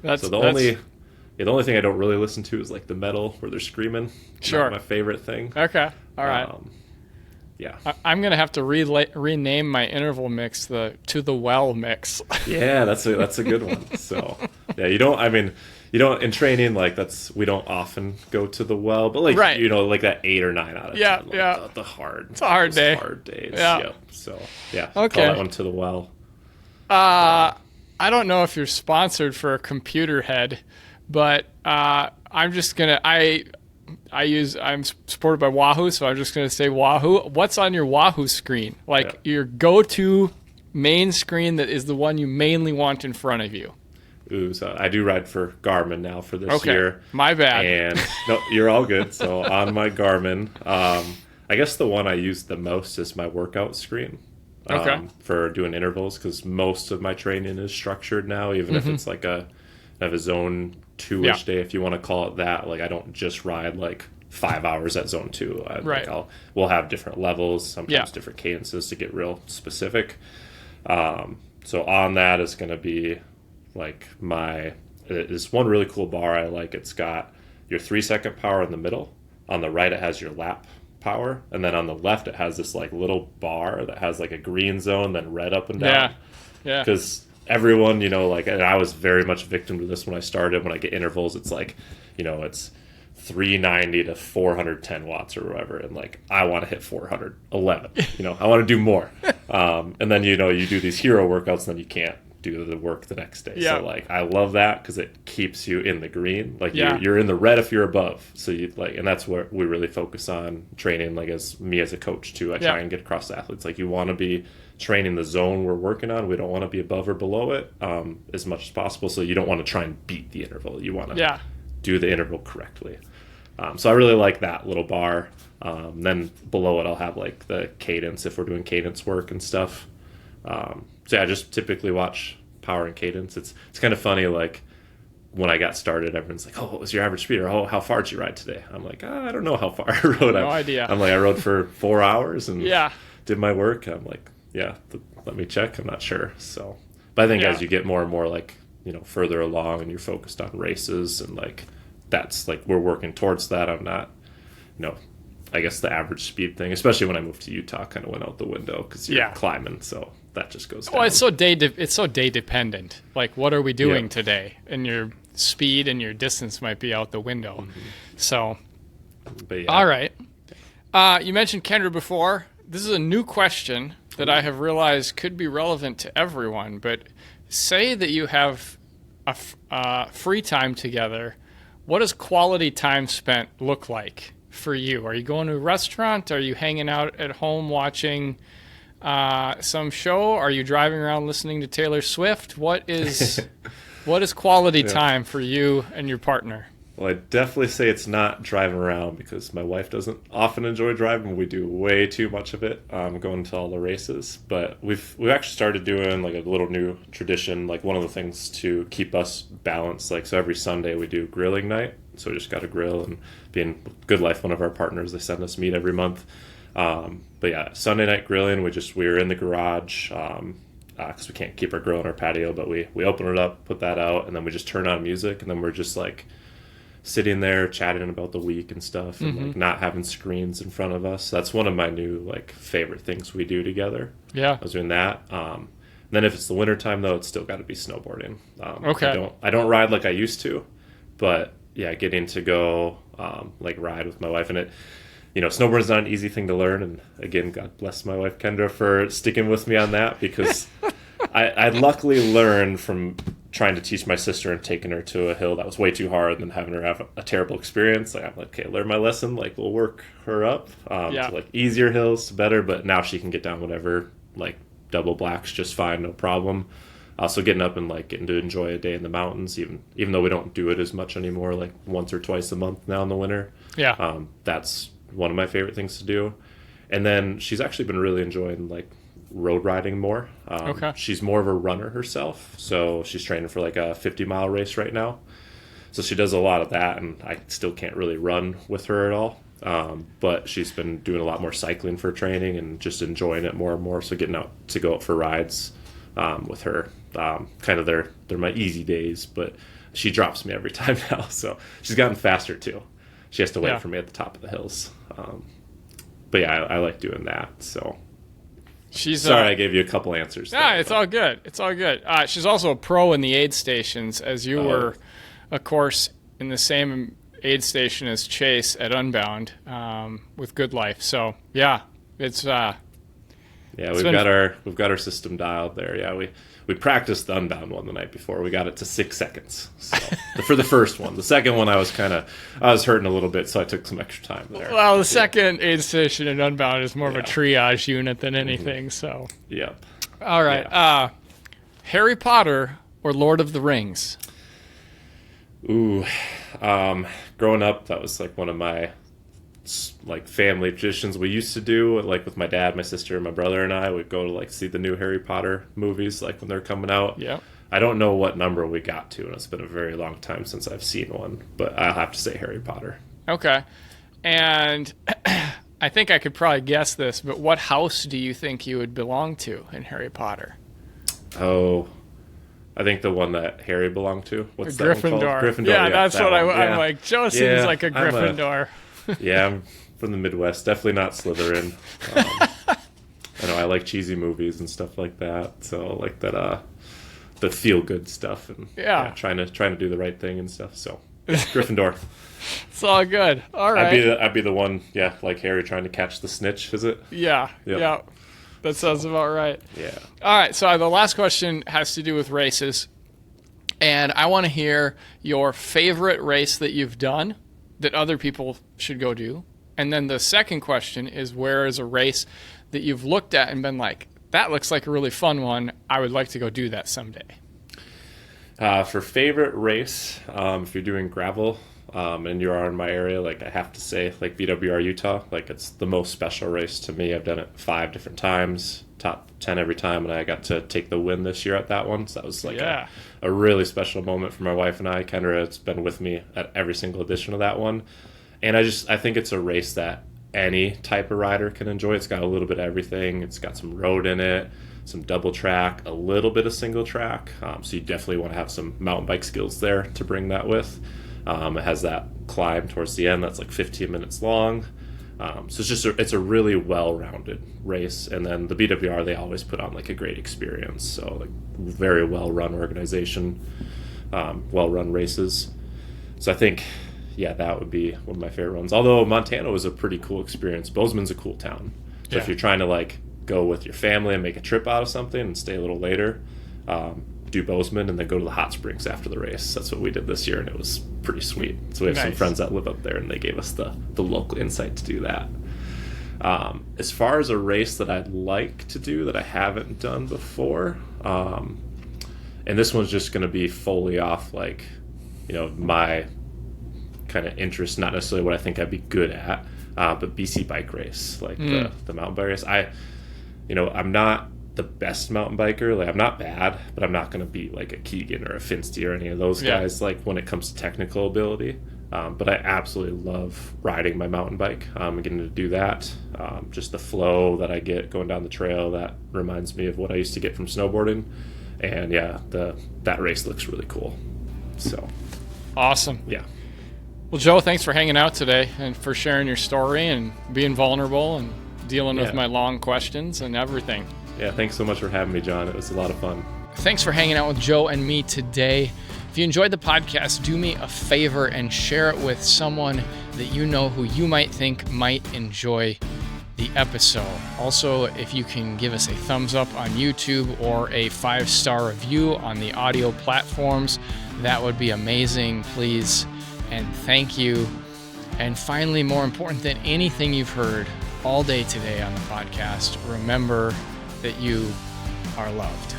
Speaker 1: The only thing I don't really listen to is like the metal where they're screaming.
Speaker 2: Sure.
Speaker 1: Not my favorite thing.
Speaker 2: Okay. All right.
Speaker 1: Yeah.
Speaker 2: I'm gonna have to rename my interval mix to the well mix.
Speaker 1: Yeah, that's a good one. So yeah, you don't in training, like we don't often go to the well, but like like that 8 or 9 out of 10. Like the hard.
Speaker 2: It's a hard day.
Speaker 1: Hard days.
Speaker 2: Yeah.
Speaker 1: Yep. So yeah.
Speaker 2: Okay.
Speaker 1: Call that one to the well.
Speaker 2: I don't know if you're sponsored for a computer head, but I'm just gonna I'm supported by Wahoo, so I'm just gonna say Wahoo. What's on your Wahoo screen? Like your go-to main screen that is the one you mainly want in front of you.
Speaker 1: Ooh, so I do ride for Garmin now for this year.
Speaker 2: My bad.
Speaker 1: And no, you're all good. So on my Garmin, I guess the one I use the most is my workout screen. For doing intervals, because most of my training is structured now, even if it's like I have a zone 2-ish day, if you want to call it that. Like, I don't just ride like 5 hours at zone 2. We'll have different levels, sometimes different cadences to get real specific. So on that is going to be like this one really cool bar I like. It's got your 3-second power in the middle. On the right, it has your lap power, and then on the left it has this like little bar that has like a green zone, then red up and down. Because everyone, and I was very much a victim to this when I started. When I get intervals, it's like it's 390 to 410 watts or whatever, and like I want to hit 411. I want to do more. And then you do these hero workouts, and then you can't do the work the next day. So like I love that because it keeps you in the green. Like you're in the red if you're above. So you and that's what we really focus on training, like as a coach too. I try and get across to athletes, like you want to be training the zone we're working on. We don't want to be above or below it as much as possible. So you don't want to try and beat the interval. You want to do the interval correctly. So I really like that little bar. Then below it I'll have like the cadence if we're doing cadence work and stuff. So I just typically watch power and cadence. It's kind of funny, like when I got started, everyone's like, "Oh, what was your average speed?" Or, "Oh, how far did you ride today?" I'm like, I don't know how far I rode.
Speaker 2: No idea.
Speaker 1: I'm like, I rode for 4 hours and
Speaker 2: Yeah.
Speaker 1: did my work. I'm like, yeah, let me check. I'm not sure. So, but I think as you get more and more like, further along and you're focused on races and like, that's like, we're working towards that. I'm not, I guess the average speed thing, especially when I moved to Utah, kind of went out the window because you're climbing. So that just goes down.
Speaker 2: Well, it's so day dependent. Like, what are we doing today? And your speed and your distance might be out the window. So,
Speaker 1: but
Speaker 2: all right. You mentioned Kendra before. This is a new question that I have realized could be relevant to everyone. But say that you have a free time together. What does quality time spent look like for you? Are you going to a restaurant? Are you hanging out at home watching some show? Are you driving around listening to Taylor Swift? What is quality time for you and your partner?
Speaker 1: Well, I definitely say it's not driving around because my wife doesn't often enjoy driving. We do way too much of it, going to all the races. But we've actually started doing like a little new tradition. Like one of the things to keep us balanced, like so every Sunday we do grilling night. So we just got a grill, and being Good Life, one of our partners, they send us meat every month. But yeah, Sunday night grilling, we're in the garage because we can't keep our grill in our patio, but we open it up, put that out, and then we just turn on music, and then we're just like sitting there chatting about the week and stuff, and like not having screens in front of us. That's one of my new like favorite things we do together.
Speaker 2: Yeah,
Speaker 1: I was doing that. Then if it's the winter time though, it's still got to be snowboarding.
Speaker 2: Okay.
Speaker 1: I don't ride like I used to, but yeah, getting to go like ride with my wife, and it, snowboarding's not an easy thing to learn. And again, God bless my wife Kendra for sticking with me on that, because I luckily learned from trying to teach my sister and taking her to a hill that was way too hard and then having her have a terrible experience. Like, I'm like, okay, learn my lesson. Like, we'll work her up to like easier hills to better, but now she can get down whatever, like double blacks just fine, no problem. Also getting up and like getting to enjoy a day in the mountains, even though we don't do it as much anymore, like once or twice a month now in the winter.
Speaker 2: Yeah.
Speaker 1: That's one of my favorite things to do. And then she's actually been really enjoying like road riding more.
Speaker 2: Okay.
Speaker 1: She's more of a runner herself, so she's training for like a 50-mile race right now. So she does a lot of that, and I still can't really run with her at all. But she's been doing a lot more cycling for training and just enjoying it more and more. So getting out to go out for rides with her, kind of they're my easy days, but she drops me every time now. So she's gotten faster too. She has to wait for me at the top of the hills. But yeah, I like doing that. So sorry, I gave you a couple answers.
Speaker 2: Yeah, it's all good. It's all good. She's also a pro in the aid stations, as you were, of course, in the same aid station as Chase at Unbound with Good Life. So yeah, it's
Speaker 1: we've got our system dialed there. Yeah, we practiced the Unbound one the night before. We got it to 6 seconds. So for the first one. The second one I was hurting a little bit, so I took some extra time there.
Speaker 2: Well, the second aid station in Unbound is more of a triage unit than anything. So
Speaker 1: yep.
Speaker 2: All right. Yeah. Harry Potter or Lord of the Rings?
Speaker 1: Ooh, growing up, that was like one of my like family traditions we used to do, like with my dad, my sister, my brother, and I would go to like see the new Harry Potter movies, like when they're coming out.
Speaker 2: Yeah.
Speaker 1: I don't know what number we got to, and it's been a very long time since I've seen one, but I'll have to say Harry Potter.
Speaker 2: Okay. And I think I could probably guess this, but what house do you think you would belong to in Harry Potter?
Speaker 1: Oh, I think the one that Harry belonged to. What's that one called? Gryffindor.
Speaker 2: Yeah, that's what I'm like. Joe seems like a Gryffindor.
Speaker 1: I'm from the Midwest. Definitely not Slytherin. I know I like cheesy movies and stuff like that. So like that, the feel good stuff, and trying to do the right thing and stuff. So Gryffindor.
Speaker 2: It's all good. All right.
Speaker 1: I'd be the one. Yeah, like Harry trying to catch the snitch. Is it?
Speaker 2: Yeah. Yep. Yeah. That sounds about right.
Speaker 1: Yeah.
Speaker 2: All right. So the last question has to do with races, and I want to hear your favorite race that you've done that other people should go do. And then the second question is, where is a race that you've looked at and been like, that looks like a really fun one. I would like to go do that someday.
Speaker 1: For favorite race, if you're doing gravel and you are in my area, like I have to say, like BWR Utah, like it's the most special race to me. I've done it 5 different times, top 10 every time, and I got to take the win this year at that one. So that was like a really special moment for my wife and I. Kendra's been with me at every single edition of that one. And I think it's a race that any type of rider can enjoy. It's got a little bit of everything. It's got some road in it, some double track, a little bit of single track. So you definitely want to have some mountain bike skills there to bring that with. It has that climb towards the end that's like 15 minutes long. So it's a really well-rounded race. And then the BWR, they always put on like a great experience. So like very well-run organization, well-run races. So I think, yeah, that would be one of my favorite ones. Although Montana was a pretty cool experience. Bozeman's a cool town. So if you're trying to like go with your family and make a trip out of something and stay a little later, do Bozeman and then go to the hot springs after the race. That's what we did this year, and it was pretty sweet. So we have some friends that live up there, and they gave us the local insight to do that. As far as a race that I'd like to do that I haven't done before, and this one's just going to be fully off like, my kind of interest, not necessarily what I think I'd be good at, but BC bike race, like the mountain bike race. I'm not the best mountain biker. Like I'm not bad, but I'm not going to beat like a Keegan or a Finsty or any of those guys. Like when it comes to technical ability, but I absolutely love riding my mountain bike. I'm getting to do that. Just the flow that I get going down the trail, that reminds me of what I used to get from snowboarding. And yeah, that race looks really cool. So
Speaker 2: awesome.
Speaker 1: Yeah.
Speaker 2: Well, Joe, thanks for hanging out today and for sharing your story and being vulnerable and dealing with my long questions and everything.
Speaker 1: Yeah, thanks so much for having me, John. It was a lot of fun.
Speaker 2: Thanks for hanging out with Joe and me today. If you enjoyed the podcast, do me a favor and share it with someone that you know who you might think might enjoy the episode. Also, if you can give us a thumbs up on YouTube or a 5-star review on the audio platforms, that would be amazing, please. And thank you. And finally, more important than anything you've heard all day today on the podcast, remember that you are loved.